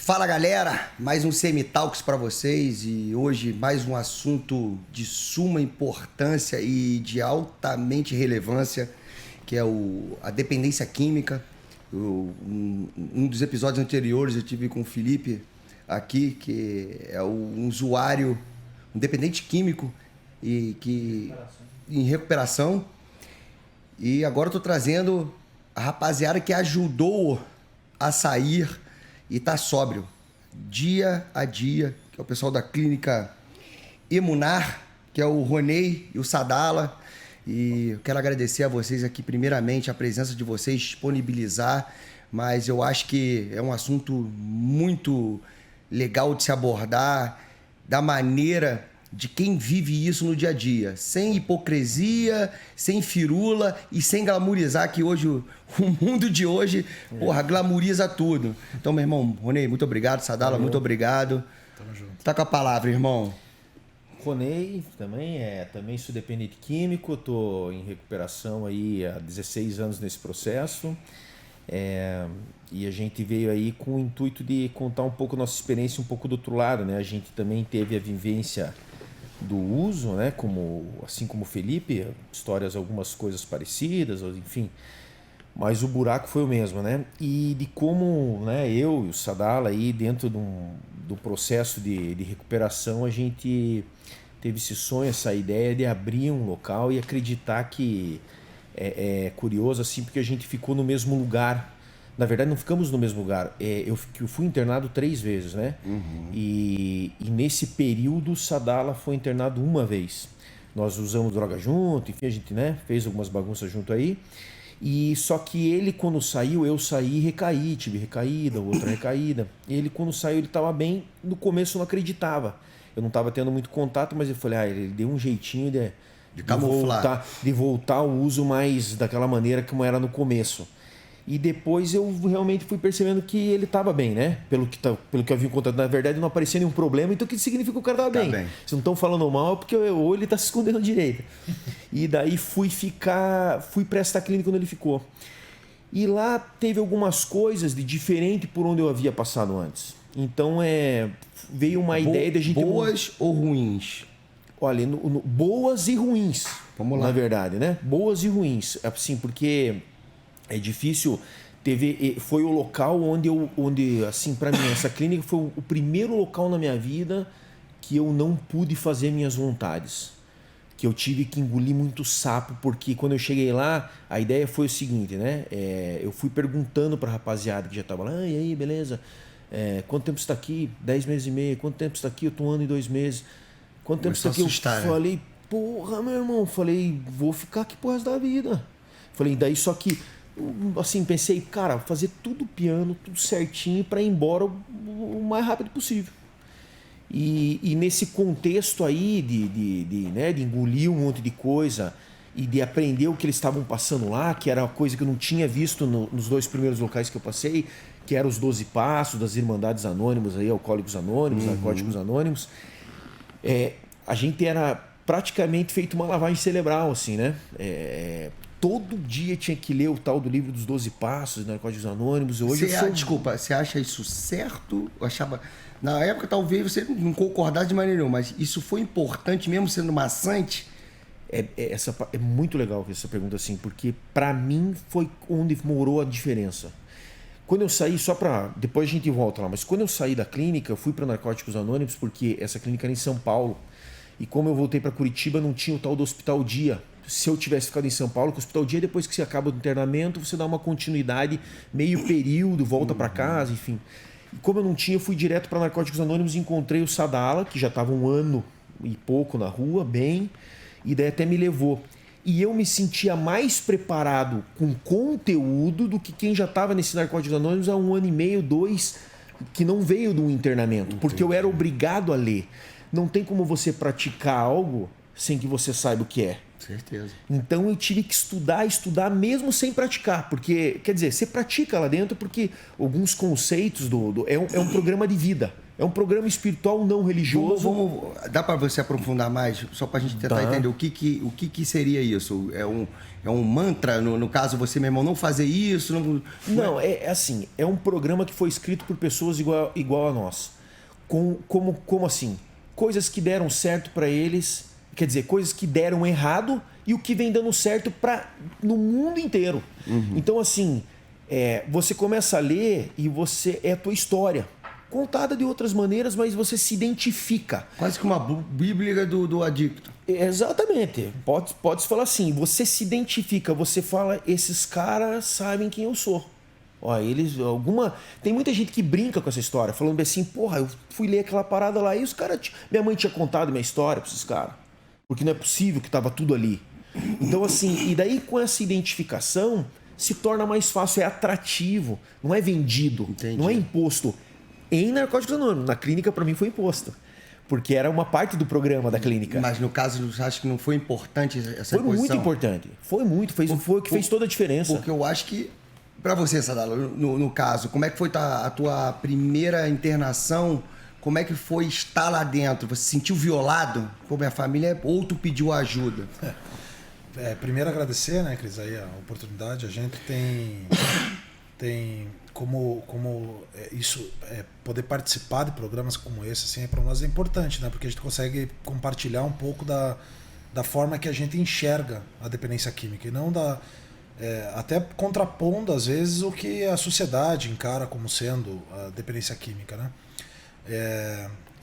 Fala galera, mais um Semi-Talks para vocês e hoje mais um assunto de suma importância e de altamente relevância, que é a dependência química. Um dos episódios anteriores eu tive com o Felipe aqui, que é um usuário, um dependente químico e que em recuperação. E agora eu tô trazendo a rapaziada que ajudou a sair e tá sóbrio dia a dia, que é o pessoal da clínica Emunar, que é o Ronei e o Sadala. E eu quero agradecer a vocês aqui, primeiramente, a presença de vocês, disponibilizar, mas eu acho que é um assunto muito legal de se abordar, da maneira de quem vive isso no dia a dia, sem hipocrisia, sem firula e sem glamourizar, que hoje o mundo de hoje, porra, glamouriza tudo. Então, meu irmão, Ronei, muito obrigado, Sadala, muito obrigado. Tamo junto. Tá com a palavra, irmão. Ronei, também sou dependente químico, estou em recuperação aí há 16 anos nesse processo. E a gente veio aí com o intuito de contar um pouco nossa experiência, um pouco do outro lado, né? A gente também teve a vivência do uso, né? Assim como o Felipe, histórias, algumas coisas parecidas, enfim. Mas o buraco foi o mesmo, né? E de como, né, eu e o Sadala aí dentro do processo de recuperação, a gente teve esse sonho, essa ideia de abrir um local e acreditar que é curioso assim, porque a gente ficou no mesmo lugar. Na verdade, não ficamos no mesmo lugar. Eu fui internado 3 vezes, né? Uhum. E nesse período, o Sadala foi internado uma vez. Nós usamos droga junto, enfim, a gente, né, fez algumas bagunças junto aí. E só que ele, quando saiu, eu saí e recaí, tive recaída, outra recaída. Ele, quando saiu, ele estava bem. No começo, eu não acreditava. Eu não estava tendo muito contato, mas eu falei, ele deu um jeitinho de camuflar, de voltar ao uso mais daquela maneira como era no começo. E depois eu realmente fui percebendo que ele estava bem, né? Pelo que eu havia contado. Na verdade, não aparecia nenhum problema, então o que significa que o cara estava bem? Vocês não estão falando mal, é porque ou ele está se escondendo direito. E daí fui para esta clínica onde ele ficou. E lá teve algumas coisas de diferente por onde eu havia passado antes. Então veio uma ideia de a gente... Boas ou ruins? Olha, boas e ruins. Vamos lá. Na verdade, né? Boas e ruins. Assim, porque... é difícil. Foi o local onde assim, para mim, essa clínica foi o primeiro local na minha vida que eu não pude fazer minhas vontades. Que eu tive que engolir muito sapo, porque quando eu cheguei lá, a ideia foi o seguinte, né? Eu fui perguntando pra rapaziada que já tava lá, e aí, beleza? Quanto tempo você está aqui? 10 meses e meio. Quanto tempo você está aqui? Eu tô 1 ano e 2 meses. Quanto tempo você está aqui? Assustar, eu falei, porra, meu irmão. Falei, vou ficar aqui pro resto da vida. Falei, daí só que... assim, pensei, cara, fazer tudo piano, tudo certinho para ir embora o mais rápido possível. E nesse contexto aí de engolir um monte de coisa e de aprender o que eles estavam passando lá, que era uma coisa que eu não tinha visto nos 2 primeiros locais que eu passei, que eram os 12 passos das Irmandades Anônimas, aí, Alcoólicos Anônimos, Narcóticos Anônimos, a gente era praticamente feito uma lavagem cerebral, assim, né? Todo dia tinha que ler o tal do livro dos 12 Passos, Narcóticos Anônimos. Hoje Desculpa, você acha isso certo? Eu achava... Na época, talvez você não concordasse de maneira nenhuma, mas isso foi importante mesmo sendo maçante? É muito legal essa pergunta, assim, porque para mim foi onde morou a diferença. Quando eu saí, depois a gente volta lá, mas quando eu saí da clínica, eu fui para Narcóticos Anônimos, porque essa clínica era em São Paulo. E como eu voltei para Curitiba, não tinha o tal do Hospital Dia. Se eu tivesse ficado em São Paulo, que o Hospital Dia, depois que você acaba o internamento, você dá uma continuidade, meio período, volta para casa, enfim. E como eu não tinha, eu fui direto para Narcóticos Anônimos e encontrei o Sadala, que já estava 1 ano e pouco na rua, bem, e daí até me levou. E eu me sentia mais preparado com conteúdo do que quem já estava nesse Narcóticos Anônimos há 1 ano e meio, 2, que não veio do internamento, porque eu era obrigado a ler. Não tem como você praticar algo sem que você saiba o que é. Certeza. Então eu tive que estudar mesmo sem praticar, porque, quer dizer, você pratica lá dentro porque alguns conceitos é um programa de vida. É um programa espiritual não religioso. Dá para você aprofundar mais, só para a gente tentar entender o que seria isso? É um mantra, no caso, você, meu irmão, não fazer isso? Não, é assim, é um programa que foi escrito por pessoas igual a nós. Como assim? Coisas que deram certo para eles, quer dizer, coisas que deram errado e o que vem dando certo no mundo inteiro. Então, assim, você começa a ler e é a tua história. Contada de outras maneiras, mas você se identifica. Quase que uma bíblia do adicto. Exatamente. Pode falar assim, você se identifica, você fala, esses caras sabem quem eu sou. Ó, tem muita gente que brinca com essa história, falando assim, porra, eu fui ler aquela parada lá e os caras... Minha mãe tinha contado minha história pra esses caras. Porque não é possível que tava tudo ali. Então, assim, e daí com essa identificação se torna mais fácil, é atrativo, não é vendido, Entendi. Não é imposto. Em Narcóticos Anônimos, na clínica, para mim, foi imposto. Porque era uma parte do programa da clínica. Mas no caso, você acha que não foi importante essa Foi muito importante. Foi muito. Foi o que fez toda a diferença. Porque eu acho que, para você, Sadala, no caso, como é que foi a tua primeira internação? Como é que foi estar lá dentro? Você se sentiu violado como a família ou tu pediu ajuda? Primeiro agradecer, né, Cris, aí a oportunidade. A gente tem como isso, poder participar de programas como esse, assim, para nós é importante, né? Porque a gente consegue compartilhar um pouco da forma que a gente enxerga a dependência química e não até contrapondo às vezes o que a sociedade encara como sendo a dependência química, né?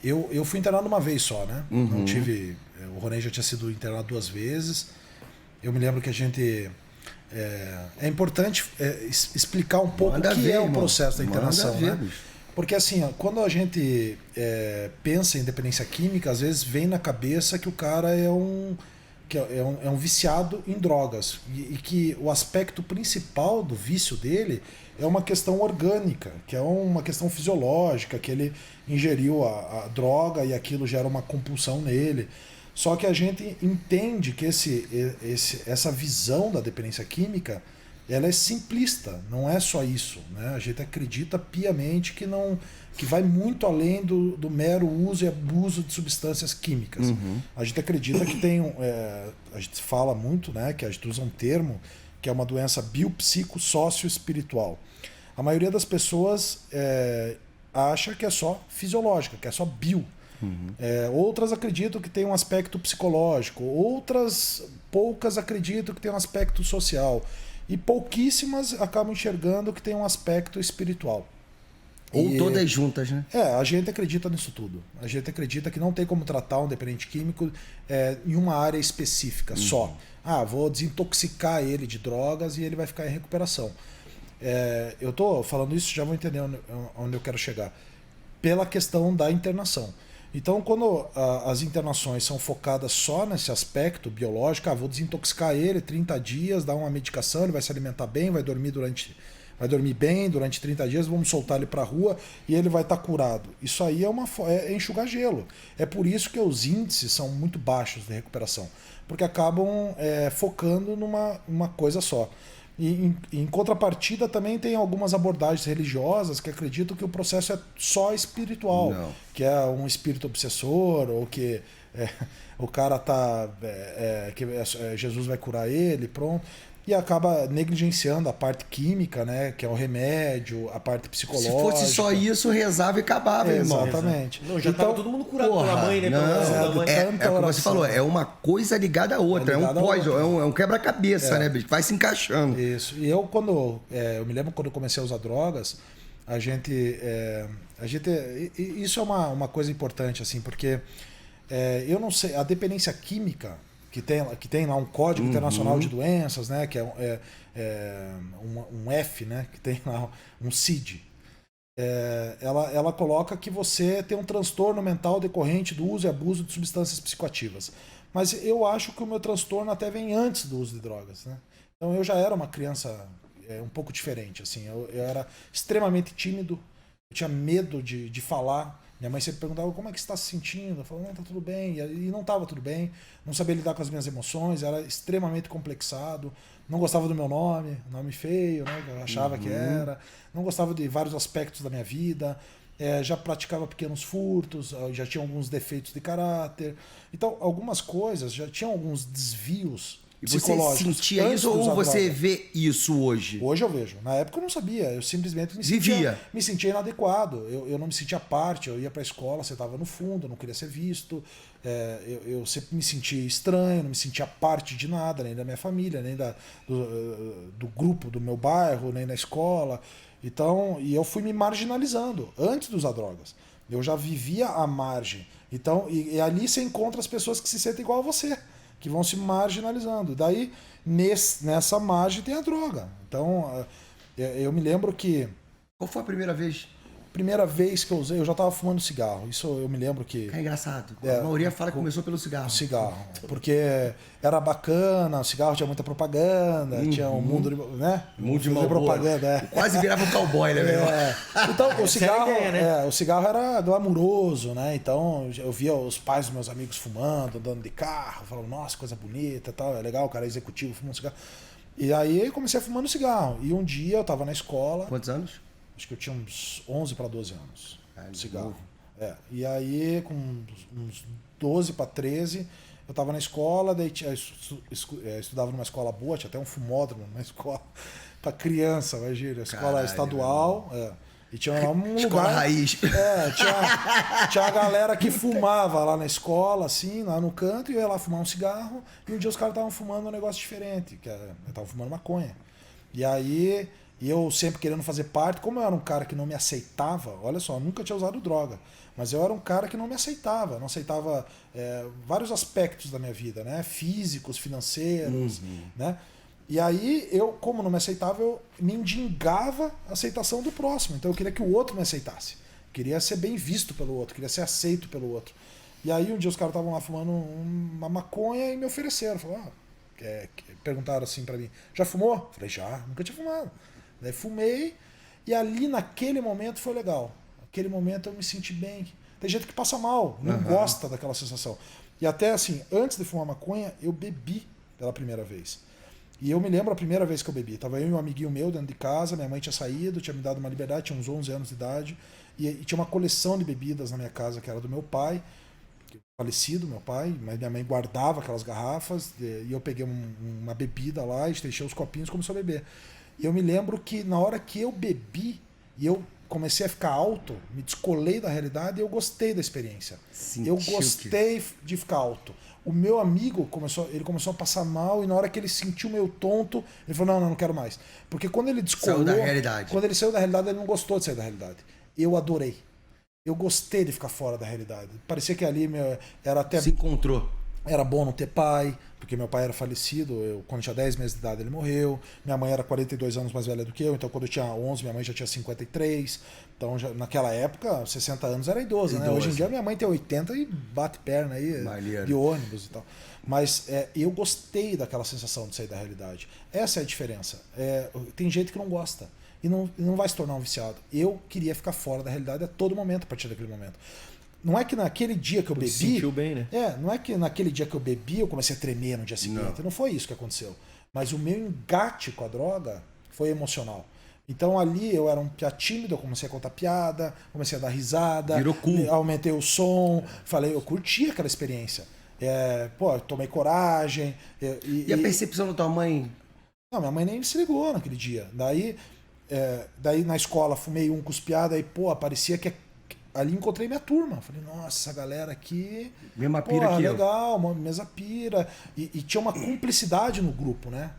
Eu fui internado uma vez só, né? Não tive, o Ronei já tinha sido internado 2 vezes. Eu me lembro que a gente é importante explicar um pouco o que é o processo da internação, né? Porque assim, quando a gente pensa em dependência química, às vezes vem na cabeça que o cara é um viciado em drogas e que o aspecto principal do vício dele é uma questão orgânica, que é uma questão fisiológica, que ele ingeriu a droga e aquilo gera uma compulsão nele. Só que a gente entende que essa visão da dependência química, ela é simplista, não é só isso, né? A gente acredita piamente que vai muito além do mero uso e abuso de substâncias químicas. A gente acredita que a gente fala muito, né, que a gente usa um termo que é uma doença biopsico-sócio-espiritual. A maioria das pessoas acha que é só fisiológica, que é só bio. Outras acreditam que tem um aspecto psicológico, poucas acreditam que tem um aspecto social e pouquíssimas acabam enxergando que tem um aspecto espiritual. Ou todas juntas, né? A gente acredita nisso tudo. A gente acredita que não tem como tratar um dependente químico em uma área específica só. Vou desintoxicar ele de drogas e ele vai ficar em recuperação. Eu estou falando isso, já vou entender onde eu quero chegar. Pela questão da internação. Então, quando as internações são focadas só nesse aspecto biológico, vou desintoxicar ele 30 dias, dar uma medicação, ele vai se alimentar bem, vai dormir bem durante 30 dias, vamos soltar ele para a rua e ele vai estar curado. Isso aí é enxugar gelo. É por isso que os índices são muito baixos de recuperação, porque acabam focando numa coisa só. E em contrapartida também tem algumas abordagens religiosas que acreditam que o processo é só espiritual, que é um espírito obsessor, ou que o cara Jesus vai curar ele, pronto. E acaba negligenciando a parte química, né, que é o remédio, a parte psicológica. Se fosse só isso, rezava e acabava, irmão. Exatamente. Não, já estava todo mundo curado pela mãe, né? Como você falou, é uma coisa ligada à outra, é um quebra-cabeça, né, bicho? Vai se encaixando. Isso. E eu me lembro quando eu comecei a usar drogas, a gente isso é uma coisa importante, assim, porque eu não sei, a dependência química que tem lá um Código Internacional de Doenças, né, que é um F, né, que tem lá um CID. Ela coloca que você tem um transtorno mental decorrente do uso e abuso de substâncias psicoativas. Mas eu acho que o meu transtorno até vem antes do uso de drogas, né? Então eu já era uma criança um pouco diferente, assim. Eu era extremamente tímido, eu tinha medo de falar. Minha mãe sempre perguntava como é que você está se sentindo. Eu falava, não, tá tudo bem. E não estava tudo bem. Não sabia lidar com as minhas emoções. Era extremamente complexado. Não gostava do meu nome feio, né? Eu achava que era. Não gostava de vários aspectos da minha vida. já praticava pequenos furtos, já tinha alguns defeitos de caráter. Então, algumas coisas já tinham alguns desvios psicológicos. Você sentia isso ou você vê isso hoje? Hoje eu vejo. Na época eu não sabia. Eu simplesmente me sentia inadequado. Eu não me sentia parte. Eu ia para a escola, você estava no fundo, eu não queria ser visto. Eu sempre me sentia estranho, não me sentia parte de nada, nem da minha família, nem do grupo do meu bairro, nem da escola. Então, e eu fui me marginalizando antes de usar drogas. Eu já vivia à margem. Então, e ali você encontra as pessoas que se sentem igual a você, que vão se marginalizando. Daí, nessa margem tem a droga. Então, eu me lembro que... Qual foi a primeira vez? Primeira vez que eu usei, eu já estava fumando cigarro. Isso eu me lembro que... É engraçado. A maioria fala que começou pelo cigarro. Cigarro. Porque era bacana, o cigarro tinha muita propaganda, tinha um mundo de... né? Mundo de propaganda, Quase virava um cowboy, né, meu? Então, o cigarro, o cigarro era glamouroso, né? Então, eu via os pais dos meus amigos fumando, andando de carro, falando, nossa, coisa bonita e tal, é legal, o cara é executivo fumando cigarro. E aí, comecei a fumando cigarro. E um dia, eu estava na escola... Quantos anos? Acho que eu tinha uns 11 para 12 anos. Cigarro. E aí, com uns 12 para 13, eu estava na escola, daí estudava numa escola boa, tinha até um fumódromo numa escola para criança, imagina, escola estadual. E tinha lá um escola lugar. Raiz. Tinha a galera que fumava lá na escola, assim, lá no canto, e eu ia lá fumar um cigarro, e um dia os caras estavam fumando um negócio diferente, que estavam fumando maconha. E aí. E eu sempre querendo fazer parte, como eu era um cara que não me aceitava, olha só, eu nunca tinha usado droga, mas eu era um cara que não me aceitava, não aceitava vários aspectos da minha vida, né? Físicos, financeiros, né? E aí eu, como não me aceitava, eu me mendigava a aceitação do próximo, então eu queria que o outro me aceitasse, queria ser bem visto pelo outro, queria ser aceito pelo outro. E aí um dia os caras estavam lá fumando uma maconha e me ofereceram, falaram, perguntaram assim pra mim, já fumou? Falei, já, nunca tinha fumado. Daí fumei e ali naquele momento foi legal. Naquele momento eu me senti bem. Tem gente que passa mal, não gosta daquela sensação. E até assim, antes de fumar maconha, eu bebi pela primeira vez. E eu me lembro a primeira vez que eu bebi. Tava eu e um amiguinho meu dentro de casa, minha mãe tinha saído, tinha me dado uma liberdade, tinha uns 11 anos de idade. E tinha uma coleção de bebidas na minha casa que era do meu pai, falecido, meu pai, mas minha mãe guardava aquelas garrafas. E eu peguei uma bebida lá, enchei os copinhos e comecei a beber. E eu me lembro que na hora que eu bebi e eu comecei a ficar alto, me descolei da realidade e eu gostei da experiência. Eu gostei de ficar alto. O meu amigo começou a passar mal e na hora que ele sentiu meio tonto, ele falou, não quero mais. Porque quando ele descolou, quando ele saiu da realidade, ele não gostou de sair da realidade. Eu adorei. Eu gostei de ficar fora da realidade. Parecia que ali era até... Se encontrou. Era bom não ter pai, porque meu pai era falecido, quando eu tinha 10 meses de idade ele morreu, minha mãe era 42 anos mais velha do que eu, então quando eu tinha 11 minha mãe já tinha 53, então naquela época 60 anos era idoso, né? Hoje em dia minha mãe tem 80 e bate perna aí, de ônibus e tal. Mas eu gostei daquela sensação de sair da realidade. Essa é a diferença. Tem gente que não gosta e não vai se tornar um viciado. Eu queria ficar fora da realidade a todo momento, a partir daquele momento. Não é que naquele dia que eu bebi... sentiu bem, né? Não é que naquele dia que eu bebi eu comecei a tremer no dia seguinte. Não foi isso que aconteceu. Mas o meu engate com a droga foi emocional. Então ali eu era um piá tímido, eu comecei a contar piada, comecei a dar risada, virou cool. Aumentei o som, falei, eu curti aquela experiência. Eu tomei coragem. E a percepção da tua mãe? Não, minha mãe nem se ligou naquele dia. Daí na escola fumei com os piadas, aí parecia que ali encontrei minha turma. Falei, nossa, essa galera aqui... Mesma pira aqui, legal, uma mesma pira. E tinha uma cumplicidade no grupo, né?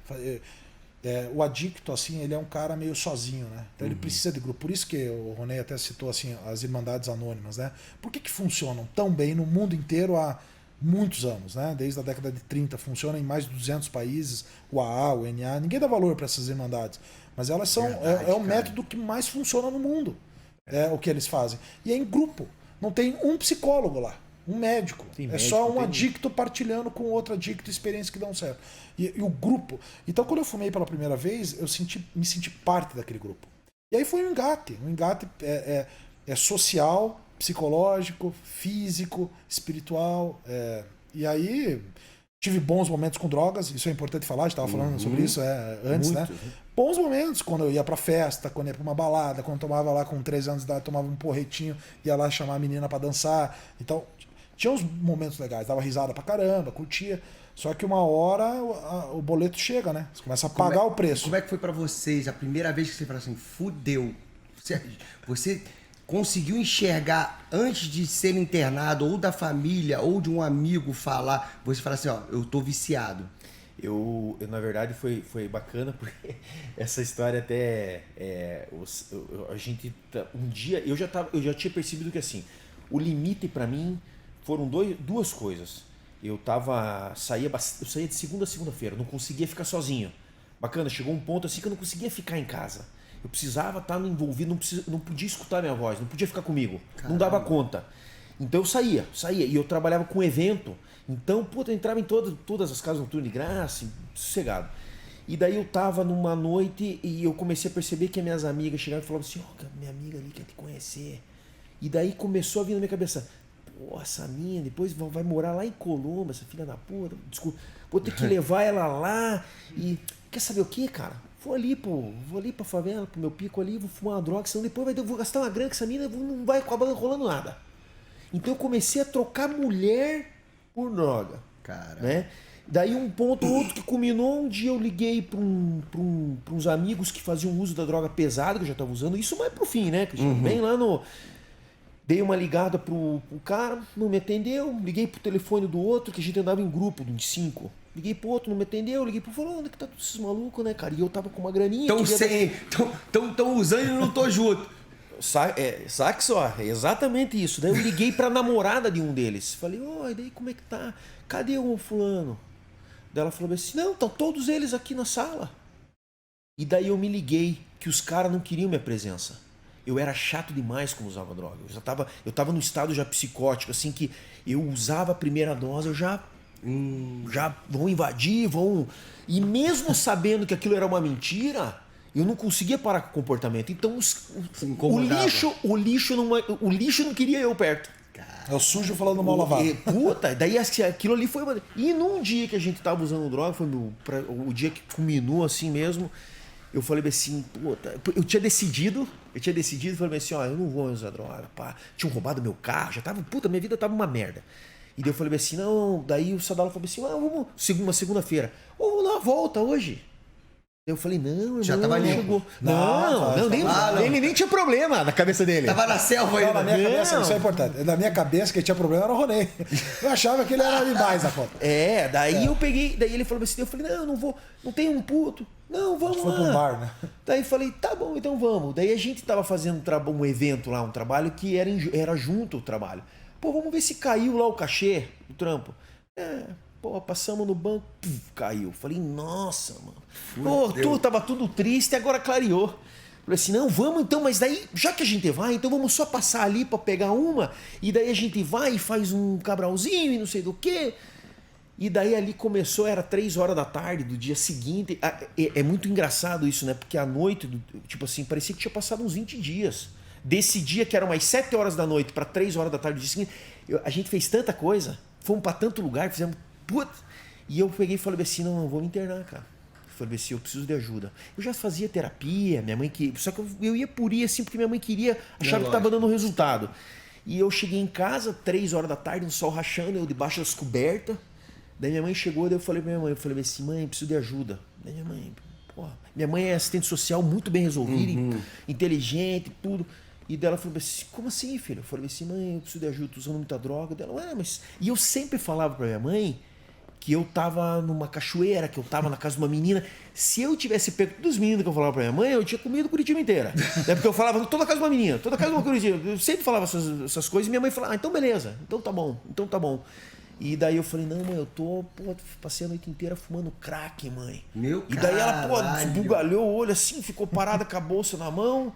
O adicto, assim, ele é um cara meio sozinho, né? Então ele precisa de grupo. Por isso que o Ronei até citou, assim, as Irmandades Anônimas, né? Por que funcionam tão bem no mundo inteiro há muitos anos, né? Desde a década de 30, funciona em mais de 200 países, o AA, o NA. Ninguém dá valor para essas Irmandades. Mas elas são... é o método que mais funciona no mundo. É o que eles fazem. E é em grupo. Não tem um psicólogo lá, um médico. Só um adicto partilhando com outro adicto experiências que dão certo. E o grupo. Então, quando eu fumei pela primeira vez, eu me senti parte daquele grupo. E aí foi um engate. Um engate social, psicológico, físico, espiritual. E aí Tive bons momentos com drogas, isso é importante falar, a gente estava falando sobre isso antes, Muito, né? Bons momentos, quando eu ia pra festa, quando eu ia pra uma balada, quando eu tomava lá com 13 anos de idade, tomava um porretinho, ia lá chamar a menina pra dançar. Então, tinha uns momentos legais, dava risada pra caramba, curtia. Só que uma hora o boleto chega, né? Você começa a pagar o preço. Como é que foi pra vocês a primeira vez que você falou assim, fudeu? Você conseguiu enxergar antes de ser internado, ou da família, ou de um amigo falar, você fala assim, ó, eu tô viciado. Eu na verdade, foi bacana, porque essa história até... a gente... Um dia, eu já tinha percebido que assim, o limite pra mim foram duas coisas. Eu saía de segunda a segunda-feira, não conseguia ficar sozinho. Bacana, chegou um ponto assim que eu não conseguia ficar em casa. Eu precisava estar envolvido, não podia escutar minha voz, não podia ficar comigo. Caramba. Não dava conta. Então eu saía. E eu trabalhava com evento. Então, eu entrava em todas as casas noturnas de graça, sossegado. E daí eu tava numa noite e eu comecei a perceber que as minhas amigas chegavam e falavam assim, minha amiga ali quer te conhecer. E daí começou a vir na minha cabeça, pô, essa minha depois vai morar lá em Colombo, essa filha da puta, desculpa, vou ter que levar ela lá e... Quer saber o que, cara? Vou ali pra favela, pro meu pico ali, vou fumar uma droga, senão depois eu vou gastar uma grana que essa mina não vai acabar rolando nada. Então eu comecei a trocar mulher por droga. Cara. Né? Daí um ponto outro que culminou, um dia eu liguei pra uns amigos que faziam uso da droga pesada, que eu já tava usando, isso mais pro fim, né? Bem lá no... Dei uma ligada pro cara, não me atendeu, liguei pro telefone do outro, que a gente andava em grupo de 5. Liguei pro outro, não me atendeu, liguei pro falou, onde que tá todos esses malucos, né, cara? E eu tava com uma graninha. Tão usando e não tô junto. Saque só, é exatamente isso. Daí eu liguei pra namorada de um deles. Falei, e daí como é que tá? Cadê o fulano? Daí ela falou assim, não, estão todos eles aqui na sala. E daí eu me liguei que os caras não queriam minha presença. Eu era chato demais quando usava droga. Eu tava no estado já psicótico, assim, que eu usava a primeira dose, eu já vão invadir, vão... E mesmo sabendo que aquilo era uma mentira, eu não conseguia parar com o comportamento. Então o lixo não queria eu perto. É o sujo falando mal lavado. Puta, daí aquilo ali foi... E num dia que a gente tava usando droga, foi o dia que culminou assim mesmo, eu falei assim, puta... Eu tinha decidido, falei assim, eu não vou usar droga, pá. Tinham roubado meu carro, já tava... Puta, minha vida tava uma merda. E daí eu falei assim, não... Daí o Sadala falou assim, vamos... Segunda-feira. Vamos dar uma volta hoje. Eu falei, não, irmão, já tava limpo. Chegou. Ele nem tinha problema na cabeça dele. Tava na selva aí. Na minha cabeça, isso é importante. Na minha cabeça, quem tinha problema era o Ronei. Eu achava que ele era demais na conta. Daí eu peguei, daí ele falou assim, eu falei, não vou, não tem um puto. Não, vamos lá. Foi pro bar, né? Daí falei, tá bom, então vamos. Daí a gente tava fazendo um evento lá, um trabalho que era junto o trabalho. Pô, vamos ver se caiu lá o cachê do trampo. Pô, passamos no banco, caiu. Falei, nossa, mano. Pô, tava tudo triste, agora clareou. Falei assim, não, vamos então, mas daí, já que a gente vai, então vamos só passar ali pra pegar uma, e daí a gente vai e faz um cabralzinho e não sei do quê. E daí ali começou, era 3 horas da tarde do dia seguinte. É muito engraçado isso, né? Porque à noite, tipo assim, parecia que tinha passado uns 20 dias. Desse dia que era umas 7 horas da noite pra 3 horas da tarde do dia seguinte, a gente fez tanta coisa, fomos pra tanto lugar, fizemos... E eu peguei e falei assim, não, eu vou me internar, cara. Eu falei assim, eu preciso de ajuda. Eu já fazia terapia, minha mãe queria... Só que eu ia por ir assim, porque minha mãe queria, achava que estava dando resultado. E eu cheguei em casa, 3 horas da tarde, um sol rachando, eu debaixo das cobertas. Daí minha mãe chegou, daí eu falei pra minha mãe, assim, mãe, eu preciso de ajuda. Daí minha mãe é assistente social, muito bem resolvida, inteligente, tudo. E dela falou assim, como assim, filho? Eu falei assim, mãe, eu preciso de ajuda, tô usando muita droga. Dela, mas... E eu sempre falava pra minha mãe que eu tava numa cachoeira, que eu tava na casa de uma menina. Se eu tivesse pego todos os meninos que eu falava pra minha mãe, eu tinha comido Curitiba inteira. Porque eu falava, toda casa de uma menina, toda casa de uma Curitiba. Eu sempre falava essas coisas e minha mãe falava, então beleza, então tá bom. E daí eu falei, não, mãe, eu passei a noite inteira fumando crack, mãe. E daí ela, esbugalhou o olho assim, ficou parada com a bolsa na mão.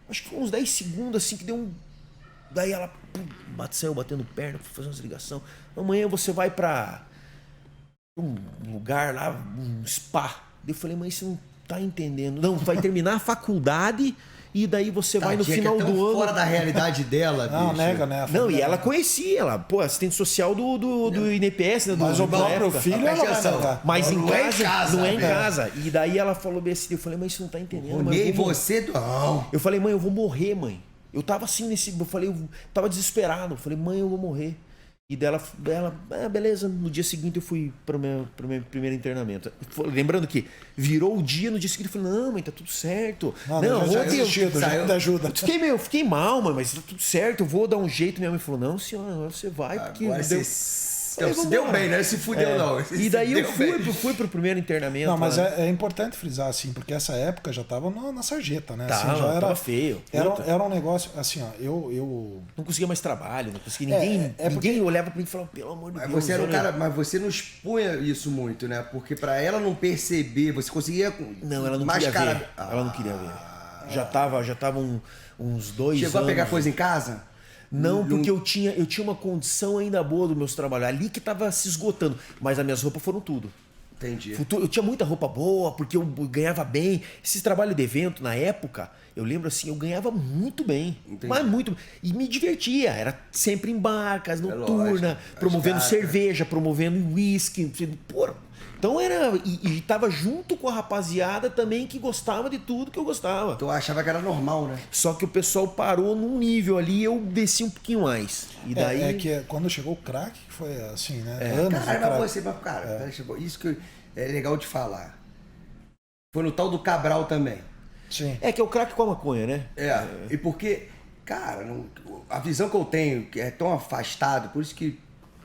Acho que foi uns 10 segundos assim que deu um... Daí ela saiu batendo perna, foi fazer umas ligações. Amanhã você vai pra um lugar lá, um spa. Eu falei, mãe, você não tá entendendo. Não, vai terminar a faculdade e daí você vai no final do ano... fora da realidade dela, bicho. Não, nega, né? Não, e ela conhecia, ela, pô, assistente social do INPS, né? Mas o próprio filho ela vai negar. Mas não em casa, não é em velho. casa. E daí ela falou bem assim, eu falei, mãe, você não tá entendendo. Olhei você... Não. Eu falei, mãe, eu vou morrer, mãe. Eu tava assim eu falei, eu tava desesperado. Eu falei, mãe, eu vou morrer. E dela, beleza, no dia seguinte eu fui pro meu primeiro internamento. Lembrando que virou o dia, no dia seguinte eu falei, não, mãe, tá tudo certo. Não, ontem eu ajuda. Fiquei mal, mãe, mas tá tudo certo, eu vou dar um jeito. Minha mãe falou, não, senhora, você vai, porque... Agora se deu bem, né? Se fudeu, não. E daí eu fui pro primeiro internamento. Não, mas é importante frisar, assim, porque essa época já tava na sarjeta, né? Assim, já tava feio. Era um negócio, assim, ó, eu... Não conseguia mais trabalho, não conseguia... Ninguém olhava pra mim e falava, pelo amor de Deus. Você era um cara, mas você não expunha isso muito, né? Porque pra ela não perceber, você conseguia... Não, ela não queria ver. Ela não queria ver. Já tava uns 2 anos. Chegou a pegar coisa em casa? Não, porque eu tinha uma condição ainda boa dos meus trabalhos. Ali que tava se esgotando. Mas as minhas roupas foram tudo. Entendi. Eu tinha muita roupa boa, porque eu ganhava bem. Esse trabalho de evento, na época, eu lembro assim, eu ganhava muito bem. Entendi. Mas muito. E me divertia. Era sempre em barcas, noturna, promovendo cerveja, promovendo uísque. Porra. Então era. E tava junto com a rapaziada também que gostava de tudo que eu gostava. Tu achava que era normal, né? Só que o pessoal parou num nível ali e eu desci um pouquinho mais. E daí... É que quando chegou o crack, foi assim, né? Anos Cara, isso que é legal de falar. Foi no tal do Cabral também. Sim. É que é o crack com a maconha, né? E porque, cara, a visão que eu tenho que é tão afastado, por isso que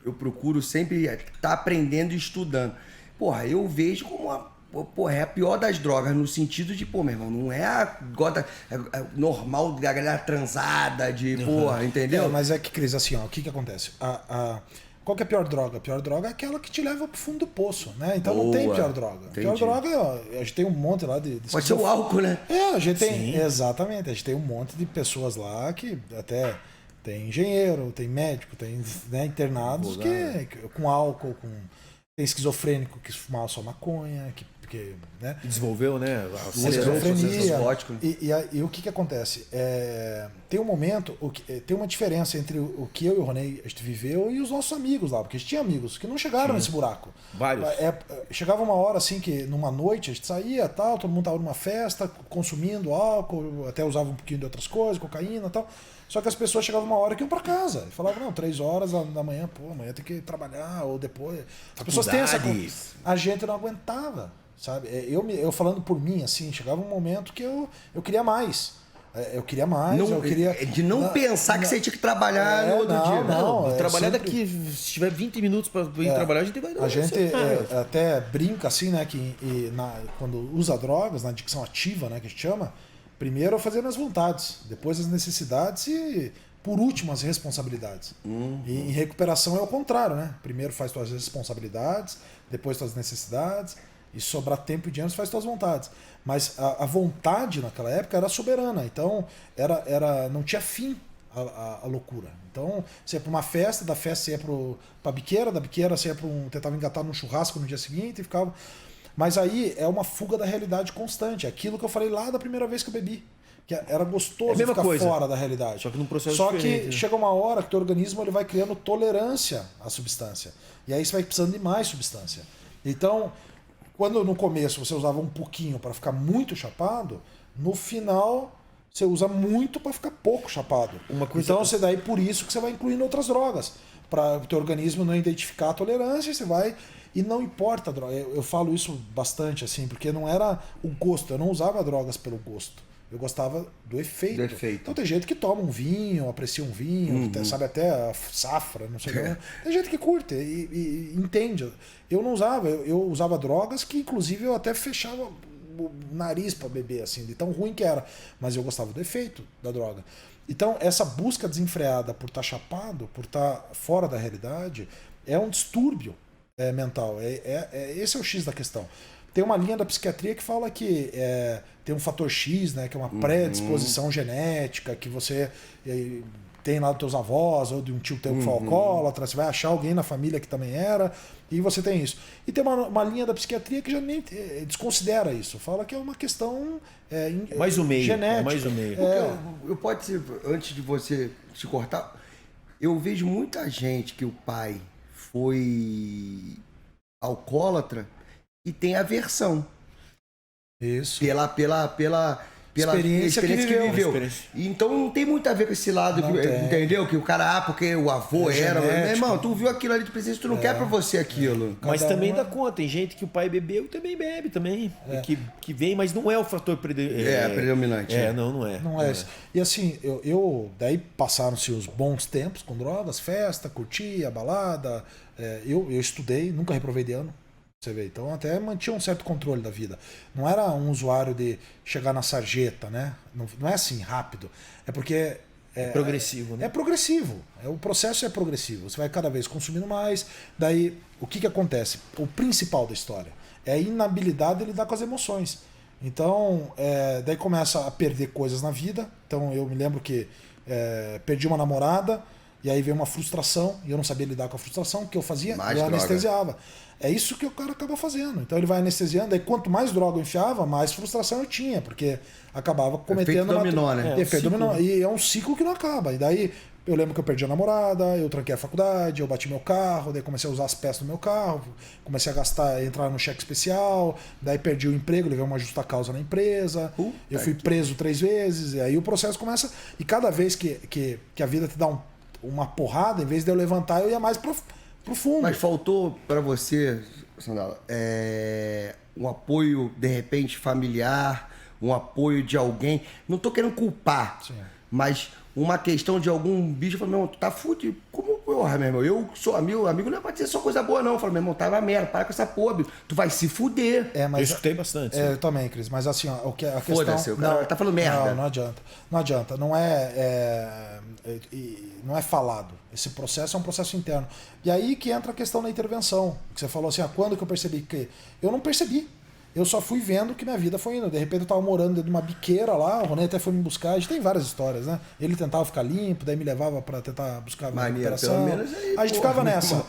eu procuro sempre estar aprendendo e estudando. Porra, eu vejo como é a pior das drogas, no sentido de, pô, meu irmão, não é a gota normal da galera transada, porra, entendeu? Mas é que, Cris, assim, ó, o que acontece? Qual que é a pior droga? A pior droga é aquela que te leva pro fundo do poço, né? Então não tem pior droga. Entendi. Pior droga, ó, a gente tem um monte lá de Pode ser o álcool, né? A gente tem, exatamente, a gente tem um monte de pessoas lá que até tem engenheiro, tem médico, tem, né, internados com álcool, tem esquizofrênico que fumava só maconha, porque, né? Desenvolveu, né? Esquizofrenia. E o que acontece? Tem um momento, tem uma diferença entre o que eu e o Ronei a gente viveu e os nossos amigos lá, porque a gente tinha amigos que não chegaram nesse buraco. Vários. Chegava uma hora assim que numa noite a gente saía, tal, todo mundo estava numa festa, consumindo álcool, até usava um pouquinho de outras coisas, cocaína e tal. Só que as pessoas chegavam uma hora que iam para casa. E falavam, não, 3 horas da manhã, pô, amanhã tem que trabalhar, ou depois. As pessoas têm essa coisa. A gente não aguentava, sabe? Eu falando por mim, assim, chegava um momento que eu queria mais. Eu queria mais, eu queria... De não pensar que você tinha que trabalhar no outro dia. Não, trabalhar sempre... daqui, se tiver 20 minutos para ir trabalhar, a gente vai... A gente até brinca assim, né, que quando usa drogas, na adicção ativa, né, que a gente chama, primeiro eu fazia minhas vontades, depois as necessidades e, por último, as responsabilidades. E em recuperação é o contrário, né? Primeiro faz suas responsabilidades, depois suas necessidades, e sobrar tempo e dinheiro faz suas vontades. Mas a vontade naquela época era soberana, então não tinha fim a loucura. Então você ia para uma festa, da festa você ia para a biqueira, da biqueira você ia tentava engatar num churrasco no dia seguinte e ficava... Mas aí é uma fuga da realidade constante. Aquilo que eu falei lá da primeira vez que eu bebi. Que era gostoso ficar fora da realidade. Só que num processo diferente. Só que chega uma hora que o teu organismo ele vai criando tolerância à substância. E aí você vai precisando de mais substância. Então, quando no começo você usava um pouquinho para ficar muito chapado, no final você usa muito para ficar pouco chapado. Então, daí por isso que você vai incluindo outras drogas. Para o teu organismo não identificar a tolerância, você vai... E não importa a droga, eu falo isso bastante assim, porque não era o gosto, eu não usava drogas pelo gosto, eu gostava do efeito. Então tem gente que toma um vinho, aprecia um vinho, sabe até a safra, não sei o que. Tem gente que curte e entende. Eu não usava, eu usava drogas que inclusive eu até fechava o nariz para beber, assim, de tão ruim que era, mas eu gostava do efeito da droga. Então essa busca desenfreada por estar chapado, por estar fora da realidade, é um distúrbio mental. Esse é o X da questão. Tem uma linha da psiquiatria que fala que tem um fator X, né, que é uma predisposição genética, que você tem lá dos teus avós, ou de um tio teu que foi alcoólatra, você vai achar alguém na família que também era, e você tem isso. E tem uma linha da psiquiatria que já nem desconsidera isso, fala que é uma questão mais o meio, genética. Mais o meio. Eu pode ser, antes de você te cortar, eu vejo muita gente que o pai foi alcoólatra e tem aversão. Isso. Pela experiência que viveu. Então não tem muito a ver com esse lado, entendeu? Que o cara, porque o avô era. Meu irmão, tu viu aquilo ali de presente, tu não quer pra você aquilo. Mas também dá conta, tem gente que o pai bebeu e também bebe também. Que vem, mas não é o fator predominante. Não é. Não é isso. E assim, daí passaram-se os bons tempos com drogas, festa, curtia, balada. Eu estudei, nunca reprovei de ano. Você vê, então até mantinha um certo controle da vida. Não era um usuário de chegar na sarjeta, né? Não é assim, rápido. É porque... É progressivo, né? É progressivo. O processo é progressivo. Você vai cada vez consumindo mais. Daí, o que acontece? O principal da história é a inabilidade de lidar com as emoções. Então, daí começa a perder coisas na vida. Então, eu me lembro que perdi uma namorada, e aí veio uma frustração, e eu não sabia lidar com a frustração. O que eu fazia? Eu anestesiava. É isso que o cara acaba fazendo. Então ele vai anestesiando, aí quanto mais droga eu enfiava, mais frustração eu tinha, porque acabava cometendo... Efeito dominó, né? Efeito dominó. E é um ciclo que não acaba. E daí eu lembro que eu perdi a namorada, eu tranquei a faculdade, eu bati meu carro, daí comecei a usar as peças do meu carro, comecei a gastar, entrar no cheque especial, daí perdi o emprego, levei uma justa causa na empresa, eu fui preso 3 vezes, e aí o processo começa... E cada vez que a vida te dá uma porrada, em vez de eu levantar, eu ia mais pro fundo. Mas faltou para você, Sandala, um apoio, de repente, familiar, um apoio de alguém. Não tô querendo culpar, mas uma questão de algum bicho. Eu falei, meu irmão, tu tá fudido. Como, porra, meu irmão? Eu sou amigo não é pra dizer só coisa boa, não. Eu falei, meu irmão, tá na merda, para com essa porra, tu vai se fuder. Mas eu escutei bastante. Eu também, Cris, mas assim, a questão... Foda-se, o cara tá falando merda. Não adianta. Não adianta. Não é falado. Esse processo é um processo interno. E aí que entra a questão da intervenção. Que você falou assim, quando que eu percebi que... Eu não percebi. Eu só fui vendo que minha vida foi indo. De repente eu tava morando dentro de uma biqueira lá, o Ronei até foi me buscar. A gente tem várias histórias, né? Ele tentava ficar limpo, daí me levava pra tentar buscar a recuperação. Pelo menos aí, a gente ficava nessa.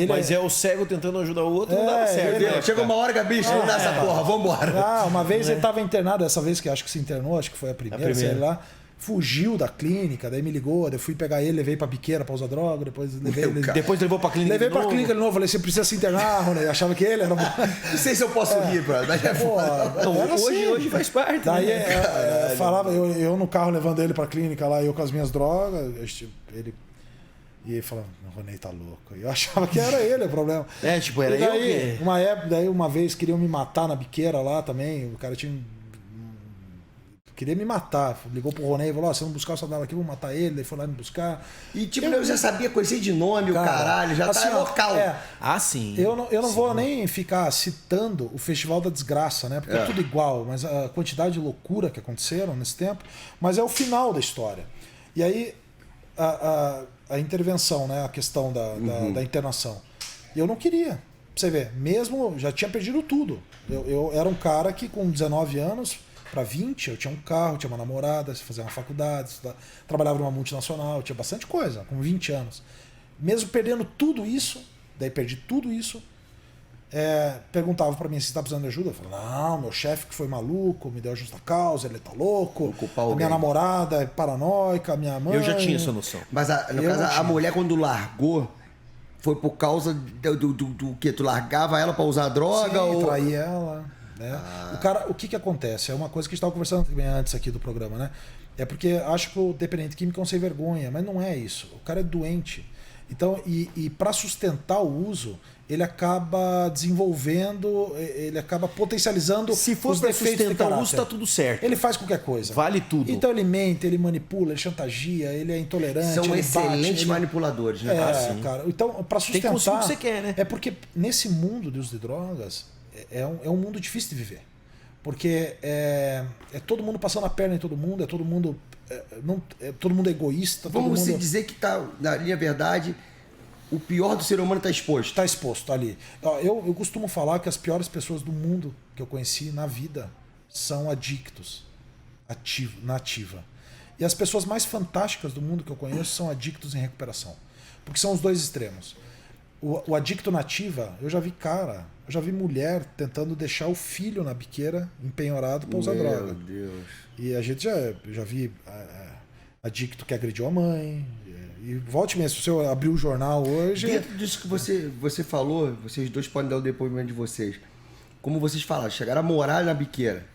Mas o cego tentando ajudar o outro, não dava certo. Chegou uma hora que a bicha não dá essa porra, vambora. Uma vez ele tava internado, essa vez que acho que se internou, acho que foi a primeira. Sei lá. Fugiu da clínica, daí me ligou, daí eu fui pegar ele, levei pra biqueira pra usar droga, depois levei ele. Depois levou pra clínica. Levei pra clínica de novo, falei, você precisa se internar, Rony. Eu achava que ele era. Não sei se eu posso rir, brother, mas é foda. Hoje faz parte. Daí falava, eu no carro levando ele pra clínica lá, eu com as minhas drogas, ele. E ele falava, o Ronei tá louco. Eu achava que era ele o problema. Era daí, eu. Daí uma vez queriam me matar na biqueira lá também, o cara tinha. Queria me matar. Ligou pro Ronei e falou, você não buscar o Sandala aqui, vou matar ele. Daí foi lá me buscar. E eu já sabia, conhecer de nome, o caralho, já assim, tá local. Sim. Eu não vou nem ficar citando o Festival da Desgraça, né? Porque é tudo igual, mas a quantidade de loucura que aconteceram nesse tempo. Mas é o final da história. E aí, a intervenção, né? A questão da internação. Eu não queria. Pra você ver, mesmo já tinha perdido tudo. Eu era um cara que com 19 anos... Para 20, eu tinha um carro, tinha uma namorada, fazia uma faculdade, trabalhava numa multinacional, tinha bastante coisa, com 20 anos. Mesmo perdendo tudo isso, daí perdi tudo isso, perguntava para mim se está precisando de ajuda. Eu falava, não, meu chefe que foi maluco, me deu a justa causa, ele tá louco, a minha namorada é paranoica, a minha mãe... Eu já tinha essa noção. Mas no caso, a mulher quando largou, foi por causa do que? Tu largava ela para usar droga? Sim, ou traí ela... O cara, o que acontece? É uma coisa que a gente estava conversando também antes aqui do programa, né? É porque acho que o dependente químico é um sem vergonha, mas não é isso. O cara é doente. Então, e para sustentar o uso, ele acaba desenvolvendo, ele acaba potencializando se for para sustentar o uso, tá tudo certo. Ele faz qualquer coisa. Vale tudo. Então ele mente, ele manipula, ele chantagia, ele é intolerante. São ele excelentes manipuladores, né? Cara. Então, para sustentar... Tem que consumir o que você quer, né? É porque nesse mundo de uso de drogas... É um mundo difícil de viver. Porque é todo mundo passando a perna em todo mundo, todo mundo é egoísta. Vamos dizer que tá, na linha verdade, o pior do ser humano está exposto. Está exposto ali. Eu costumo falar que as piores pessoas do mundo que eu conheci na vida são adictos, na ativa. E as pessoas mais fantásticas do mundo que eu conheço são adictos em recuperação. Porque são os dois extremos. O adicto nativa, eu já vi mulher tentando deixar o filho na biqueira empenhorado para usar droga. Meu Deus. E a gente já vi adicto que agrediu a mãe. E volte mesmo, se eu abrir o jornal hoje... Dentro disso que você falou, vocês dois podem dar o depoimento de vocês. Como vocês falaram, chegaram a morar na biqueira.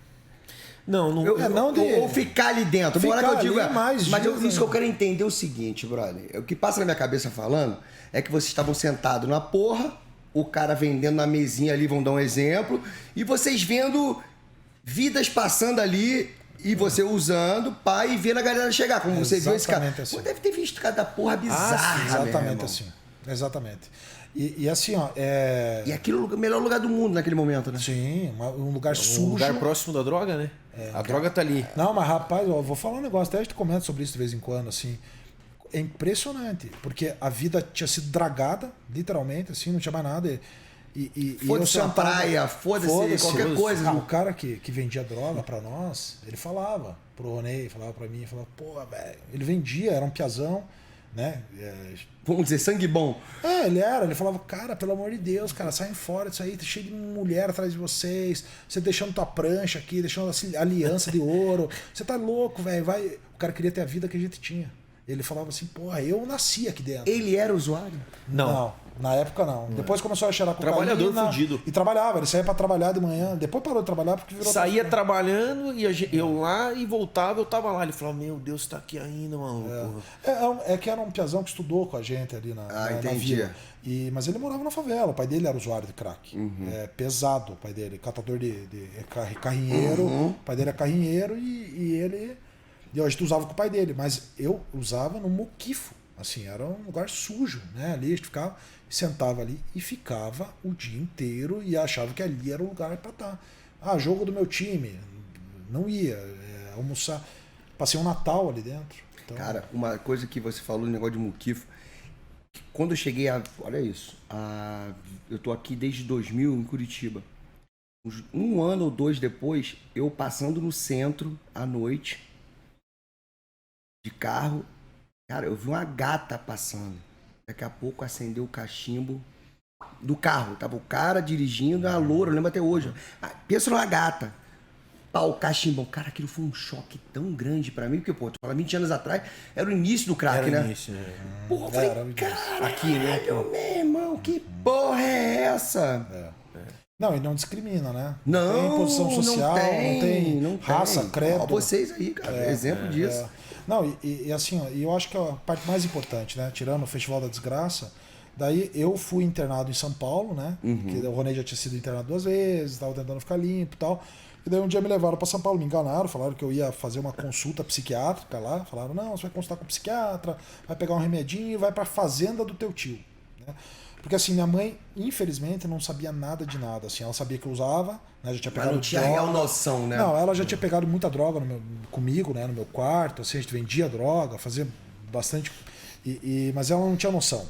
Não, ou ficar ali dentro. Ficar morar que eu digo, ali mais mas dias, isso que eu quero entender é o seguinte, brother. O que passa na minha cabeça falando é que vocês estavam sentados na porra, o cara vendendo na mesinha ali, vão dar um exemplo, e vocês vendo vidas passando ali e você usando, pai, e vendo a galera chegar. Como você viu esse cara. Assim. Pô, deve ter visto cada porra bizarra. Exatamente assim. Exatamente. E assim, ó. E aquilo é o melhor lugar do mundo naquele momento, né? Sim, um lugar sujo. Um lugar próximo da droga, né? A droga tá ali. Não, mas rapaz, eu vou falar um negócio, até a gente comenta sobre isso de vez em quando, assim. É impressionante, porque a vida tinha sido dragada, literalmente, assim, não tinha mais nada. Foda-se a praia, foda-se qualquer coisa. O cara que vendia droga pra nós, ele falava pro Ronei, falava pra mim, falava, pô, velho, ele vendia, era um piazão, né? Vamos dizer, sangue bom. Ele falava, cara, pelo amor de Deus, cara, saem fora disso aí, tá cheio de mulher atrás de vocês, você deixando tua prancha aqui, deixando aliança de ouro, você tá louco, velho, vai. O cara queria ter a vida que a gente tinha. Ele falava assim, porra, eu nasci aqui dentro. Ele era usuário? Não, na época não. Depois começou a cheirar cocaína. Trabalhador fudido. E trabalhava, ele saía pra trabalhar de manhã, depois parou de trabalhar porque virou... Saía trabalhando, e eu lá e voltava, eu tava lá. Ele falava, meu Deus, tá aqui ainda, maluco. É que era um piazão que estudou com a gente ali na vila. Mas ele morava na favela, o pai dele era usuário de crack. Pesado o pai dele, catador de carrinheiro. O pai dele é carrinheiro e ele... E a gente usava com o pai dele, mas eu usava no muquifo. Assim, era um lugar sujo, né? Ali a gente ficava, sentava ali e ficava o dia inteiro e achava que ali era o lugar para estar. Jogo do meu time. Não ia. Almoçar. Passei um Natal ali dentro. Então... Cara, uma coisa que você falou no negócio de muquifo. Quando eu cheguei olha isso. Eu tô aqui desde 2000 em Curitiba. Um ano ou dois depois, eu passando no centro à noite de carro, cara, eu vi uma gata passando. Daqui a pouco acendeu o cachimbo do carro. Tava o cara dirigindo, a loura, eu lembro até hoje. Pensa numa gata. Pau, cachimbão. Cara, aquilo foi um choque tão grande pra mim, porque, pô, tu fala 20 anos atrás, era o início do crack, né? Início, né? Porra, eu falei, cara, aqui, né? Meu irmão, que porra é essa? Não, e não discrimina, né? Não tem posição social, não tem raça, credo. Vocês aí, cara, exemplo disso. Não, e assim, ó, eu acho que a parte mais importante, né? Tirando o Festival da Desgraça, daí eu fui internado em São Paulo, né? Que o Ronei já tinha sido internado 2 vezes, tava tentando ficar limpo e tal. E daí um dia me levaram para São Paulo, me enganaram, falaram que eu ia fazer uma consulta psiquiátrica lá. Falaram, não, você vai consultar com o psiquiatra, vai pegar um remedinho e vai para a fazenda do teu tio, né? Porque assim, minha mãe, infelizmente, não sabia nada de nada. Assim, ela sabia que eu usava, né? Já tinha pegado. Mas não tinha real noção, né? Não, ela já tinha pegado muita droga comigo, né? No meu quarto, assim, a gente vendia droga, fazia bastante. Mas ela não tinha noção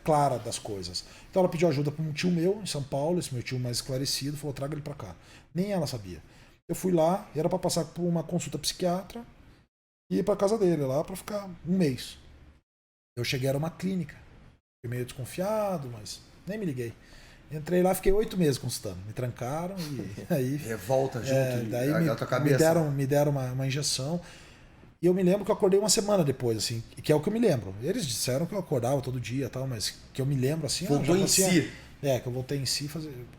clara das coisas. Então ela pediu ajuda para um tio meu em São Paulo, esse meu tio mais esclarecido, falou, traga ele para cá. Nem ela sabia. Eu fui lá, era para passar por uma consulta psiquiatra e ir para casa dele lá para ficar 1 mês. Eu cheguei, era uma clínica. Fiquei meio desconfiado, mas nem me liguei. Entrei lá, fiquei 8 meses consultando. Me trancaram e aí... Revolta junto daí a tua cabeça. Me deram uma injeção. E eu me lembro que eu acordei uma semana depois, assim, que é o que eu me lembro. Eles disseram que eu acordava todo dia e tal, mas que eu me lembro assim... Voltou em si. Que eu voltei em si,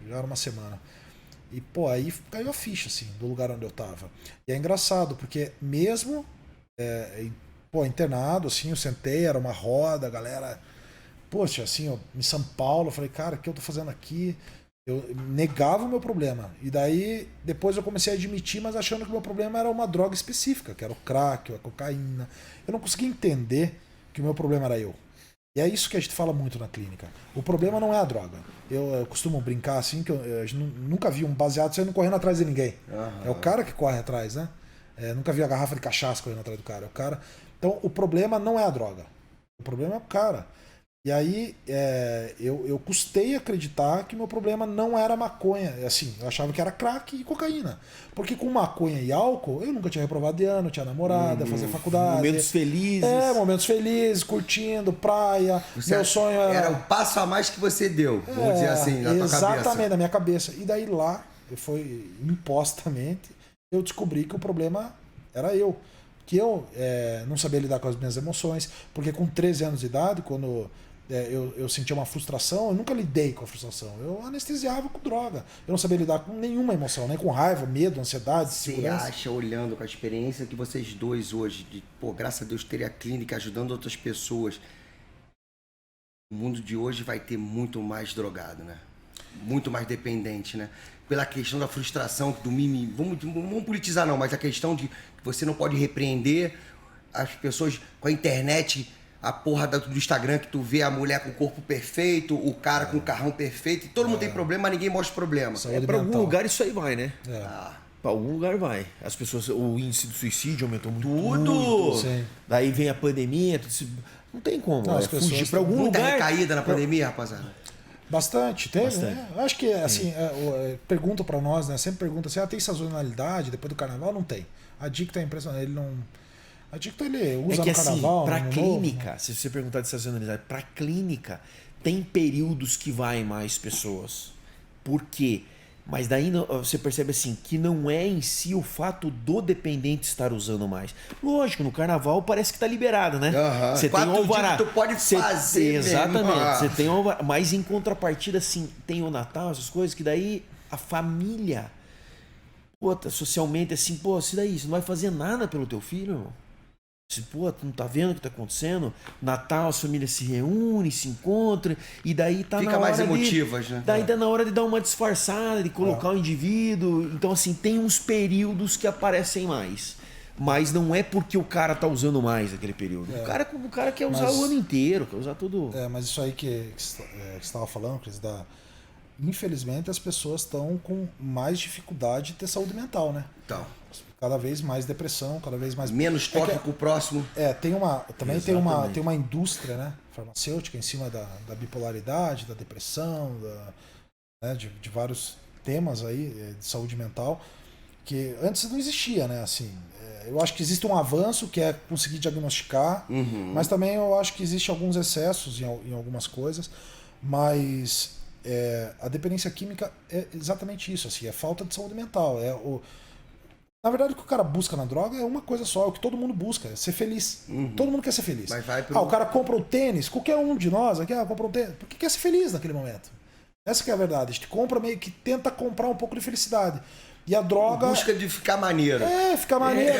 já era uma semana. E, pô, aí caiu a ficha, assim, do lugar onde eu tava. E é engraçado, porque mesmo internado, assim, eu sentei, era uma roda, a galera... Poxa, assim, ó, em São Paulo, eu falei, cara, o que eu tô fazendo aqui? Eu negava o meu problema. E daí, depois eu comecei a admitir, mas achando que o meu problema era uma droga específica, que era o crack, a cocaína. Eu não conseguia entender que o meu problema era eu. E é isso que a gente fala muito na clínica. O problema não é a droga. Eu costumo brincar assim, que eu nunca vi um baseado saindo correndo atrás de ninguém. É o cara que corre atrás, né? Nunca vi a garrafa de cachaça correndo atrás do cara. É o cara. Então, o problema não é a droga. O problema é o cara. E aí eu custei acreditar que meu problema não era maconha. Assim, eu achava que era crack e cocaína. Porque com maconha e álcool, eu nunca tinha reprovado de ano, tinha namorada, fazia faculdade. Momentos felizes. Momentos felizes, curtindo, praia. Meu sonho era o passo a mais que você deu, vamos dizer assim, na tua cabeça. Exatamente, na minha cabeça. E daí lá, foi impostamente, eu descobri que o problema era eu. Que eu não sabia lidar com as minhas emoções. Porque com 13 anos de idade, quando eu sentia uma frustração, eu nunca lidei com a frustração. Eu anestesiava com droga. Eu não sabia lidar com nenhuma emoção, nem com raiva, medo, ansiedade, segurança. Você acha, olhando com a experiência que vocês dois hoje, graças a Deus terem a clínica ajudando outras pessoas, o mundo de hoje vai ter muito mais drogado, né? Muito mais dependente, né? Pela questão da frustração, do mimimi. Vamos politizar não, mas a questão de que você não pode repreender as pessoas com a internet, a porra do Instagram, que tu vê a mulher com o corpo perfeito, o cara com o carrão perfeito, e todo mundo tem problema, mas ninguém mostra problema. Pra algum lugar isso aí vai, né? Ah. Pra algum lugar vai. As pessoas, o índice de suicídio aumentou muito. Tudo! Sim. Daí vem a pandemia, não tem como fugir pra algum muita lugar. recaída na pandemia, rapaziada. Bastante, teve, Bastante. né? Eu acho que, assim, pergunta pra nós, né? Sempre pergunta assim, tem sazonalidade depois do carnaval? Não tem. A Dicta é impressionante, ele não... A Dicta ele usa que, no carnaval, pra no clínica, novo, se você perguntar de sazonalidade, pra clínica, tem períodos que vai mais pessoas. Por quê? Mas daí você percebe assim, que não é em si o fato do dependente estar usando mais. Lógico, no carnaval parece que tá liberado, né? Você tem um alvará. Tu pode fazer exatamente. Você tem um alvará. Mas em contrapartida, assim, tem o Natal, essas coisas, que daí a família, socialmente assim, se daí, você não vai fazer nada pelo teu filho, irmão? Tu não tá vendo o que tá acontecendo? Natal, as famílias se reúnem, se encontram, e daí tá fica na hora mais emotivas, né? Daí tá na hora de dar uma disfarçada, de colocar o indivíduo. Então, assim, tem uns períodos que aparecem mais. Mas não é porque o cara tá usando mais aquele período. O cara quer usar o ano inteiro, quer usar tudo. Mas isso aí que você estava falando, Cris, infelizmente as pessoas estão com mais dificuldade de ter saúde mental, né? Então. Cada vez mais depressão, cada vez mais... Menos toque com o próximo. Também tem uma indústria, né, farmacêutica em cima da bipolaridade, da depressão, de vários temas aí de saúde mental que antes não existia, né? Assim, eu acho que existe um avanço que é conseguir diagnosticar, mas também eu acho que existe alguns excessos em algumas coisas, mas a dependência química é exatamente isso, assim, é falta de saúde mental, na verdade, o que o cara busca na droga é uma coisa só, é o que todo mundo busca, é ser feliz. Todo mundo quer ser feliz. O cara compra um tênis, qualquer um de nós aqui compra um tênis, porque quer ser feliz naquele momento. Essa que é a verdade. A gente compra meio que tenta comprar um pouco de felicidade. E a droga... busca de ficar maneiro. Ficar maneiro,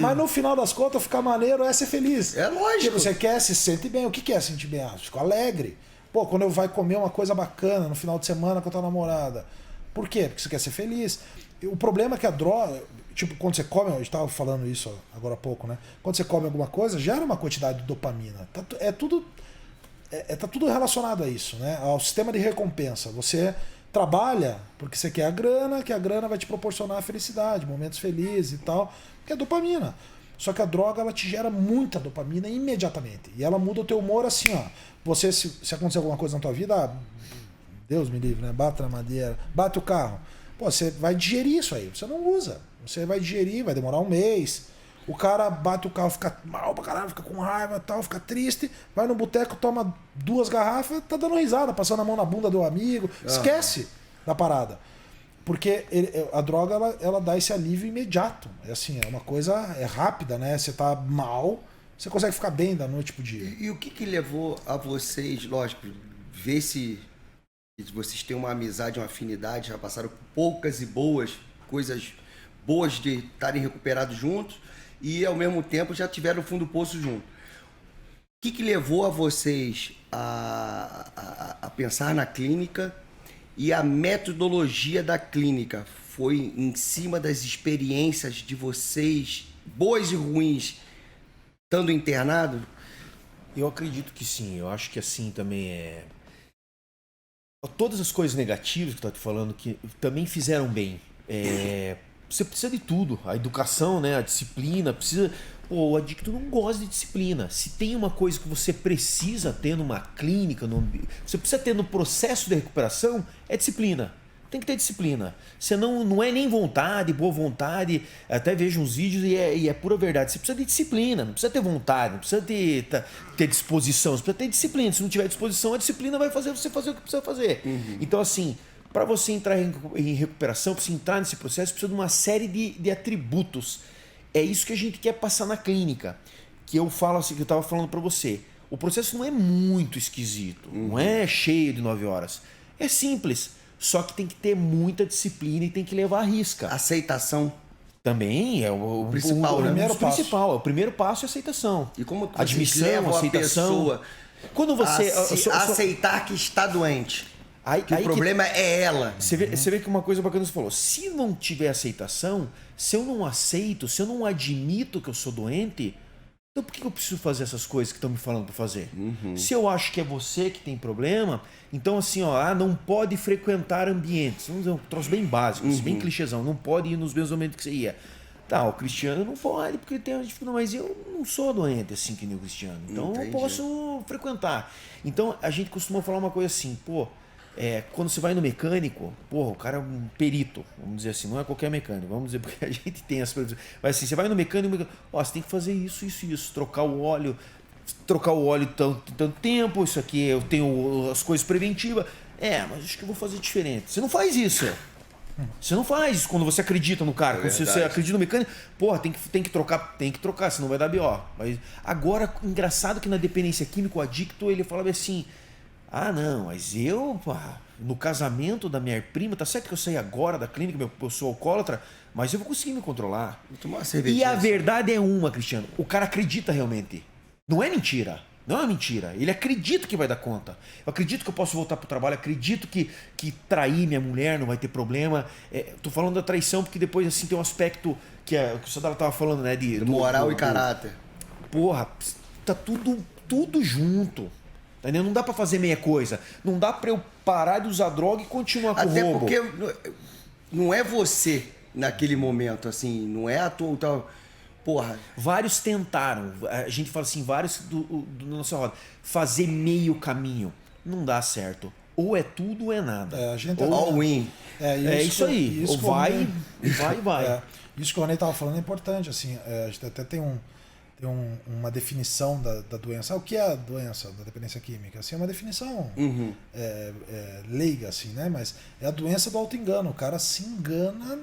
mas no final das contas, ficar maneiro é ser feliz. É lógico. Porque você quer, se sente bem. O que é sentir bem? Fico alegre. Quando eu vai comer uma coisa bacana no final de semana com a tua namorada. Por quê? Porque você quer ser feliz. O problema é que a droga, tipo, quando você come, a gente estava falando isso agora há pouco, né? Quando você come alguma coisa, gera uma quantidade de dopamina. Tá tudo relacionado a isso, né? Ao sistema de recompensa. Você trabalha porque você quer a grana, que a grana vai te proporcionar felicidade, momentos felizes e tal, que é dopamina. Só que a droga, ela te gera muita dopamina imediatamente. E ela muda o teu humor assim, ó. Você, se acontecer alguma coisa na tua vida, Deus me livre, né? Bate na madeira, bate o carro. Você vai digerir isso aí, você não usa. Você vai digerir, vai demorar um mês. O cara bate o carro, fica mal pra caralho, fica com raiva e tal, fica triste. Vai no boteco, toma 2 garrafas, tá dando risada, passando a mão na bunda do amigo. Esquece da parada. Porque a droga, ela dá esse alívio imediato. É assim, é uma coisa rápida, né? Você tá mal, você consegue ficar bem da noite pro dia. E o que levou a vocês, lógico, ver se vocês têm uma amizade, uma afinidade, já passaram poucas e boas, coisas boas de estarem recuperados juntos e ao mesmo tempo já tiveram o fundo do poço junto. O que levou a vocês a pensar na clínica e a metodologia da clínica? Foi em cima das experiências de vocês, boas e ruins, estando internado? Eu acredito que sim, eu acho que assim também todas as coisas negativas que eu tô te falando que também fizeram bem. Você precisa de tudo, a educação, né, a disciplina, Pô, o adicto não gosta de disciplina. Se tem uma coisa que você precisa ter numa clínica, você precisa ter no processo de recuperação, é disciplina. Tem que ter disciplina. Senão não é nem vontade, boa vontade. Até vejo uns vídeos e é pura verdade. Você precisa de disciplina, não precisa ter vontade, não precisa ter disposição, você precisa ter disciplina. Se não tiver disposição, a disciplina vai fazer você fazer o que precisa fazer. Então, assim, para você entrar em recuperação, para você entrar nesse processo, precisa de uma série de atributos. É isso que a gente quer passar na clínica. Que eu falo assim, que eu estava falando para você. O processo não é muito esquisito, não é cheio de 9 horas. É simples. Só que tem que ter muita disciplina e tem que levar à risca. Aceitação. Também é o principal, né? Principal. O primeiro passo é aceitação. E como admissão, aceitação. Quando você aceitar que está doente. Que o problema é ela. Você vê que uma coisa bacana você falou. Se não tiver aceitação, se eu não aceito, se eu não admito que eu sou doente, então por que eu preciso fazer essas coisas que estão me falando para fazer? Se eu acho que é você que tem problema, então assim, ó, não pode frequentar ambientes. Vamos dizer um troço bem básico, bem clichêzão. Não pode ir nos mesmos ambientes que você ia. Tá, o Cristiano não pode porque ele tem uma dificuldade, mas eu não sou doente assim que nem o Cristiano. Então eu posso frequentar. Então a gente costuma falar uma coisa assim, pô, quando você vai no mecânico, porra, o cara é um perito, vamos dizer assim, não é qualquer mecânico, vamos dizer, porque a gente tem as previsões. Mas assim, você vai no mecânico, você tem que fazer isso, trocar o óleo tanto tempo, isso aqui eu tenho as coisas preventivas. Mas acho que eu vou fazer diferente. Você não faz isso. Você não faz isso quando você acredita no cara. Quando você acredita no mecânico, porra, tem que trocar, senão vai dar BO. Mas agora, engraçado que na dependência química, o adicto, ele falava assim: não, mas no casamento da minha prima, tá certo que eu saí agora da clínica, eu sou alcoólatra, mas eu vou conseguir me controlar. Vou tomar uma cerveja. E a verdade é uma, Cristiano, o cara acredita realmente. Não é mentira. Não é mentira. Ele acredita que vai dar conta. Eu acredito que eu posso voltar pro trabalho, acredito que trair minha mulher não vai ter problema. Tô falando da traição porque depois assim tem um aspecto que o Sadala tava falando, né? De moral e caráter. Porra, tá tudo junto. Tá entendendo? Não dá pra fazer meia coisa. Não dá pra eu parar de usar droga e continuar com o roubo. Até porque não é você naquele momento, assim, não é a tua... Porra. Vários tentaram, a gente fala assim, vários do nossa roda, fazer meio caminho. Não dá certo. Ou é tudo ou é nada. A gente all in. Isso aí. Ou vai. Isso que o Ronei estava falando é importante. Assim, a gente até tem uma definição da doença. O que é a doença da dependência química? Assim, é uma definição leiga, assim, né? Mas é a doença do auto-engano. O cara se engana.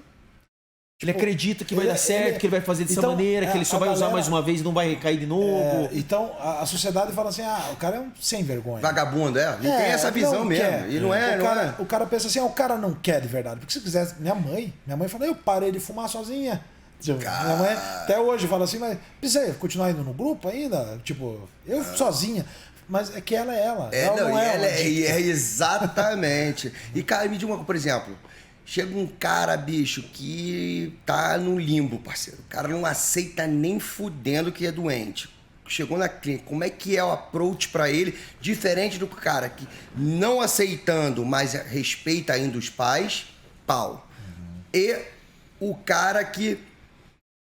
Ele acredita que vai dar certo, que ele vai fazer dessa maneira, que ele só vai usar mais uma vez e não vai recair de novo. Então a sociedade fala assim: o cara é um sem vergonha. Vagabundo, Ele tem essa visão mesmo. E não é. O cara pensa assim: o cara não quer de verdade. Porque se quiser, minha mãe fala: eu parei de fumar sozinha. Minha mãe até hoje fala assim: mas precisa continuar indo no grupo ainda? Tipo, eu sozinha. Mas é que ela é ela. Exatamente. E, cara, me diga uma coisa, por exemplo. Chega um cara, bicho, que tá no limbo, parceiro. O cara não aceita nem fudendo que é doente. Chegou na clínica, como é que é o approach pra ele? Diferente do cara que não aceitando, mas respeita ainda os pais, pau. E o cara que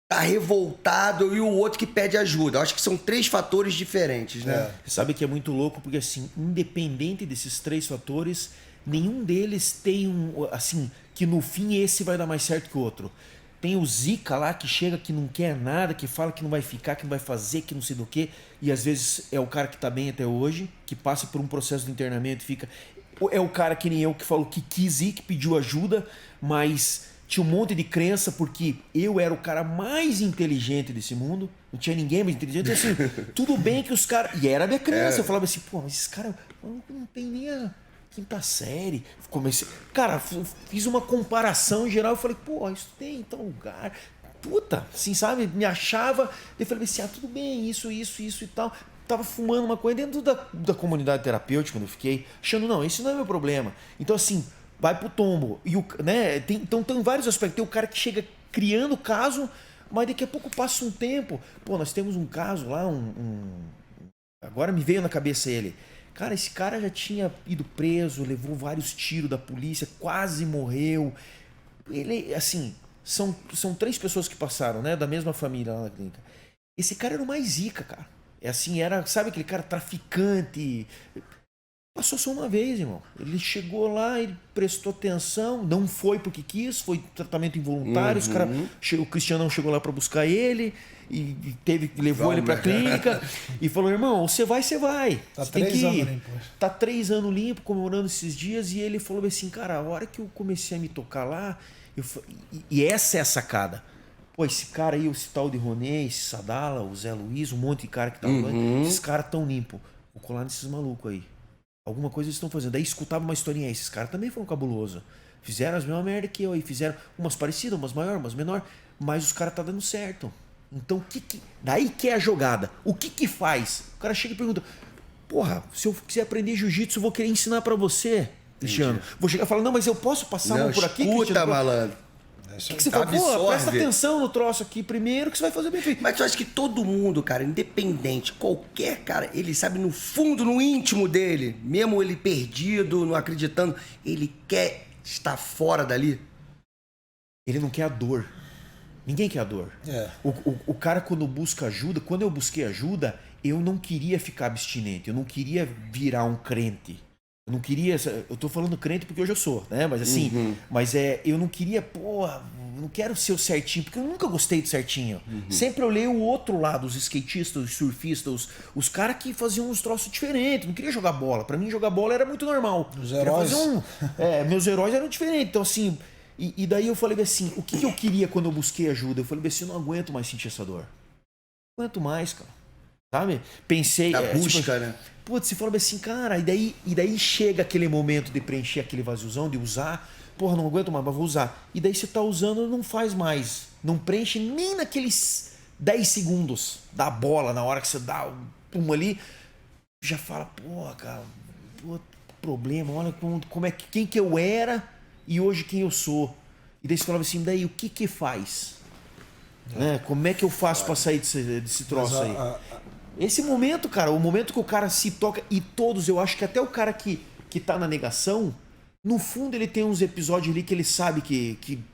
tá revoltado e o outro que pede ajuda. Eu acho que são 3 fatores diferentes, né? Sabe que é muito louco, porque assim, independente desses 3 fatores, nenhum deles tem assim, que no fim esse vai dar mais certo que o outro. Tem o Zica lá que chega, que não quer nada, que fala que não vai ficar, que não vai fazer, que não sei do que, e às vezes é o cara que tá bem até hoje, que passa por um processo de internamento e fica... É o cara que nem eu, que falou que quis ir, que pediu ajuda, mas tinha um monte de crença, porque eu era o cara mais inteligente desse mundo, não tinha ninguém mais inteligente, assim, tudo bem que os caras... E era a minha crença, eu falava assim, mas esses caras não tem nem a... 5ª série, comecei, cara, fiz uma comparação em geral, eu falei, estudei em tal lugar, puta, assim, sabe, me achava, eu falei assim, tudo bem, isso e tal, tava fumando uma coisa dentro da comunidade terapêutica, quando eu fiquei, achando, não, esse não é meu problema, então assim, vai pro tombo, e então tem vários aspectos, tem o cara que chega criando caso, mas daqui a pouco passa um tempo, nós temos um caso lá, agora me veio na cabeça ele. Cara, esse cara já tinha ido preso, levou vários tiros da polícia, quase morreu. Ele, assim, são 3 pessoas que passaram, né? Da mesma família lá na clínica. Esse cara era o mais zica, cara. É assim, era, sabe aquele cara traficante? Passou só uma vez, irmão. Ele chegou lá, ele prestou atenção, não foi porque quis, foi tratamento involuntário. Os cara, o Cristianão chegou lá para buscar ele e levou ele para clínica e falou: irmão, você vai. Tá você 3 anos limpo. Tá 3 anos limpo, comemorando esses dias. E ele falou assim: cara, a hora que eu comecei a me tocar lá, e essa é a sacada. Pô, esse cara aí, esse tal de Ronê, esse Sadala, o Zé Luiz, um monte de cara que tá lá, esses caras tão limpos. Vou colar nesses malucos aí. Alguma coisa eles estão fazendo. Daí escutava uma historinha aí. Esses caras também foram cabulosos. Fizeram as mesmas merda que eu aí. Fizeram umas parecidas, umas maiores, umas menores. Mas os caras tá dando certo. Então, daí que é a jogada. O que faz? O cara chega e pergunta: porra, se eu quiser aprender jiu-jitsu, eu vou querer ensinar pra você, Cristiano. Vou chegar e falar: não, mas eu posso passar a mão por aqui, Cristiano? Escuta, malandro. O que você fala? Pô, presta atenção no troço aqui primeiro que você vai fazer bem feito. Mas eu acho que todo mundo, cara, independente, qualquer cara, ele sabe no fundo, no íntimo dele, mesmo ele perdido, não acreditando, ele quer estar fora dali. Ele não quer a dor. Ninguém quer a dor. O cara, quando busca ajuda, quando eu busquei ajuda, eu não queria ficar abstinente, eu não queria virar um crente. Eu não queria. Eu tô falando crente porque hoje eu sou, né? Mas assim, eu não queria, eu não quero ser o certinho, porque eu nunca gostei do certinho. Sempre olhei o outro lado, os skatistas, os surfistas, os caras que faziam uns troços diferentes. Não queria jogar bola. Pra mim, jogar bola era muito normal. Os heróis. Meus heróis eram diferentes. Então, assim, e daí eu falei assim: o que eu queria quando eu busquei ajuda? Eu falei assim: eu não aguento mais sentir essa dor. Não aguento mais, cara. Sabe? Pensei. A busca, né? Putz, você falou assim, cara, e daí chega aquele momento de preencher aquele vaziozão, de usar. Porra, não aguento mais, mas vou usar. E daí você tá usando, não faz mais. Não preenche nem naqueles 10 segundos da bola, na hora que você dá um pum ali. Já fala, porra, cara, problema, olha como é que quem que eu era e hoje quem eu sou. E daí você falava assim, daí o que faz? Né? Como é que eu faço pra sair desse troço aí? Esse momento, cara, o momento que o cara se toca, e todos, eu acho que até o cara que tá na negação, no fundo ele tem uns episódios ali que ele sabe que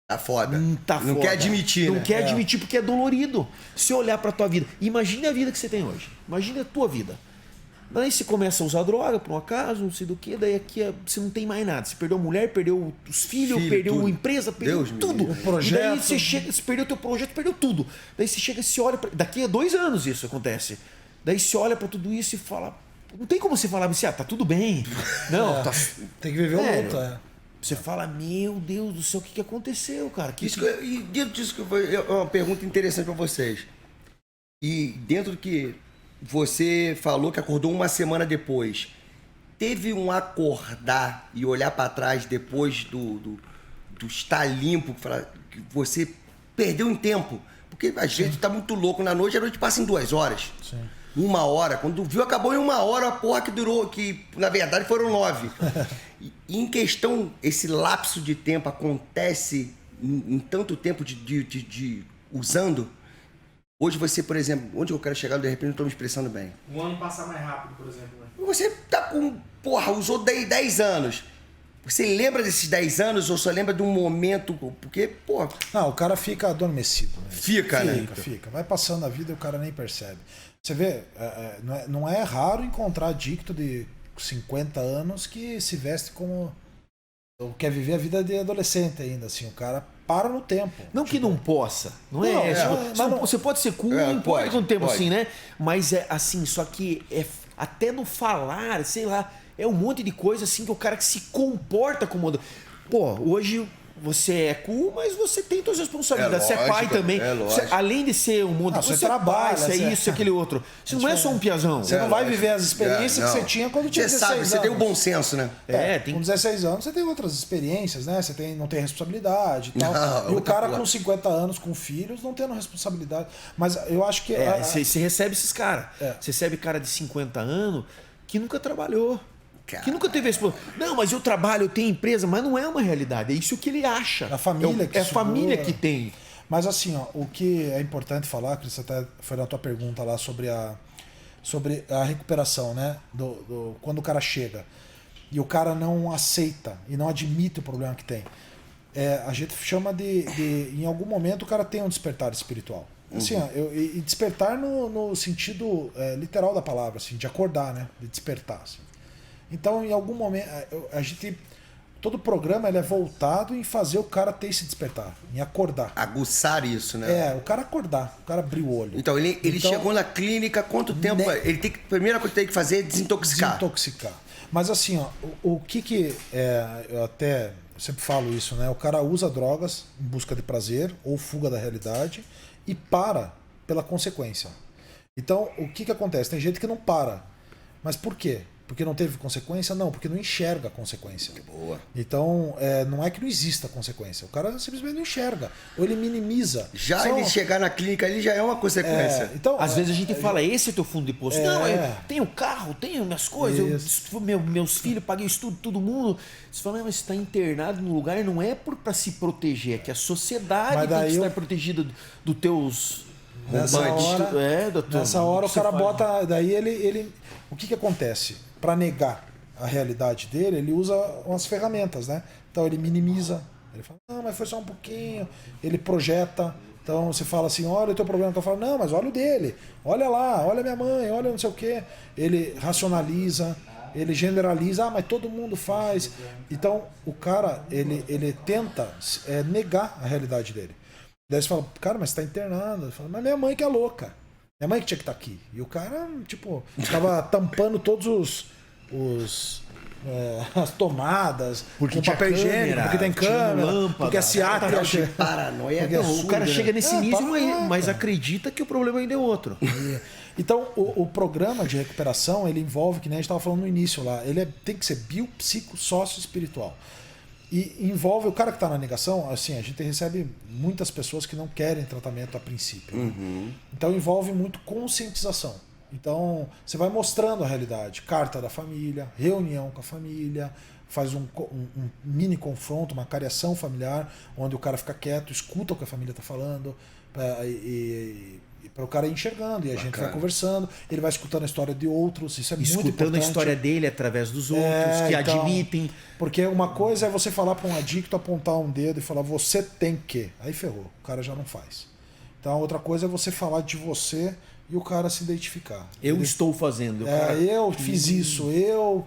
tá foda. Tá não foda. Quer admitir, Não né? quer admitir porque é dolorido. Se olhar pra tua vida, imagine a vida que você tem hoje. Imagine a tua vida. Daí você começa a usar droga, por um acaso, não sei do que, daí aqui você não tem mais nada. Você perdeu a mulher, perdeu os filhos, perdeu tudo. A empresa, perdeu tudo. O projeto. E daí você chega, você perdeu o teu projeto, perdeu tudo. Daí você chega e se olha, daqui a 2 anos isso acontece. Daí você olha pra tudo isso e fala, não tem como você falar assim, tá tudo bem. Não, tá... Tem que viver o luto, Você fala, meu Deus do céu, o que aconteceu, cara? E dentro disso que foi uma pergunta interessante pra vocês. E dentro do que você falou que acordou uma semana depois, teve um acordar e olhar pra trás depois do estar limpo, que você perdeu em tempo? Porque às vezes tá muito louco na noite, a noite passa em 2 horas. Sim. 1 hora. Quando viu, acabou em 1 hora, a porra que durou, que na verdade foram 9. E em questão, esse lapso de tempo acontece em tanto tempo de usando. Hoje você, por exemplo, onde eu quero chegar, de repente não estou me expressando bem. Um ano passa mais rápido, por exemplo. Né? Você tá com, usou 10 anos. Você lembra desses 10 anos ou só lembra de um momento? Porque, Não, o cara fica adormecido. Né? Fica, né? Fica. Vai passando a vida e o cara nem percebe. Você vê, não é raro encontrar adicto de 50 anos que se veste como... ou quer viver a vida de adolescente ainda, assim. O cara para no tempo. Não que não possa, não é? Você pode ser cool, não importa quanto tempo assim, né? Mas é assim, só que até no falar, sei lá, é um monte de coisa assim que o cara que se comporta como... Pô, hoje você é cool, mas você tem suas responsabilidades. Você é pai também. Você, além de ser um monte de coisa, você trabalha, você é isso, aquele outro. Você não é só um piazão. Você não vai viver as experiências que você tinha quando tinha 16 anos. Você tem o bom senso, né? Com 16 anos você tem outras experiências, né? Você não tem responsabilidade e tal. E o cara com 50 anos, com filhos, não tendo responsabilidade. Mas eu acho que... Você recebe esses caras. Você recebe cara de 50 anos que nunca trabalhou. Que nunca teve esse problema. Não, mas eu trabalho, eu tenho empresa, mas não é uma realidade. É isso que ele acha. A família a família que tem. Mas assim, ó, o que é importante falar, Cris, até foi na tua pergunta lá sobre a recuperação, né? Quando o cara chega e o cara não aceita e não admite o problema que tem. A gente chama em algum momento o cara tem um despertar espiritual. Assim, ó, e despertar no sentido literal da palavra, assim, de acordar, né? De despertar. Assim. Então, em algum momento, a gente... Todo programa ele é voltado em fazer o cara ter esse despertar, em acordar. Aguçar isso, né? O cara acordar, o cara abrir o olho. Então, ele chegou na clínica, quanto tempo? Ele tem que, a primeira coisa que tem que fazer é desintoxicar. Desintoxicar. Mas assim, ó, o que eu até sempre falo isso, né? O cara usa drogas em busca de prazer ou fuga da realidade e para pela consequência. Então, o que acontece? Tem gente que não para. Mas por quê? Porque não teve consequência? Não, porque não enxerga a consequência. Boa. Então, não é que não exista consequência. O cara simplesmente não enxerga. Ou ele minimiza. Ele chegar na clínica, ele já é uma consequência. Então, às vezes a gente fala, esse é teu fundo de poço. Não, eu tenho carro, tenho minhas coisas, meus filhos, paguei estudo, todo mundo. Você fala, mas você está internado no lugar, não é para se proteger, é que a sociedade tem que estar protegida dos teus... Nessa hora o cara bota... Daí ele... O que acontece? Para negar a realidade dele, ele usa umas ferramentas, né? Então ele minimiza, ele fala, não, mas foi só um pouquinho, ele projeta. Então você fala assim, olha o teu problema, então fala, não, mas olha o dele, olha lá, olha minha mãe, olha não sei o quê. Ele racionaliza, ele generaliza, mas todo mundo faz. Então o cara, ele tenta negar a realidade dele. Daí você fala, cara, mas você tá internado. Ele fala, mas minha mãe que é louca. Minha mãe que tinha que estar aqui. E o cara, tipo, tava tampando todos as tomadas, porque com papel higiênico, porque tem câmera, lâmpada, porque a ciática... Paranoia. O cara chega nesse nível, mas acredita que o problema ainda é outro. Então, o programa de recuperação, ele envolve, que nem a gente estava falando no início lá, ele tem que ser bio, psico, sócio espiritual. E envolve o cara que está na negação, assim, a gente recebe muitas pessoas que não querem tratamento a princípio. Né? Então envolve muito conscientização. Então você vai mostrando a realidade, carta da família, reunião com a família, faz um mini confronto, uma cariação familiar, onde o cara fica quieto, escuta o que a família está falando, para o cara ir enxergando, e a gente vai conversando, ele vai escutando a história de outros, isso é muito importante. Escutando a história dele através dos outros, que admitem. Porque uma coisa é você falar para um adicto, apontar um dedo e falar, você tem que. Aí ferrou, o cara já não faz. Então outra coisa é você falar de você e o cara se identificar. Eu estou fazendo. Eu fiz isso, eu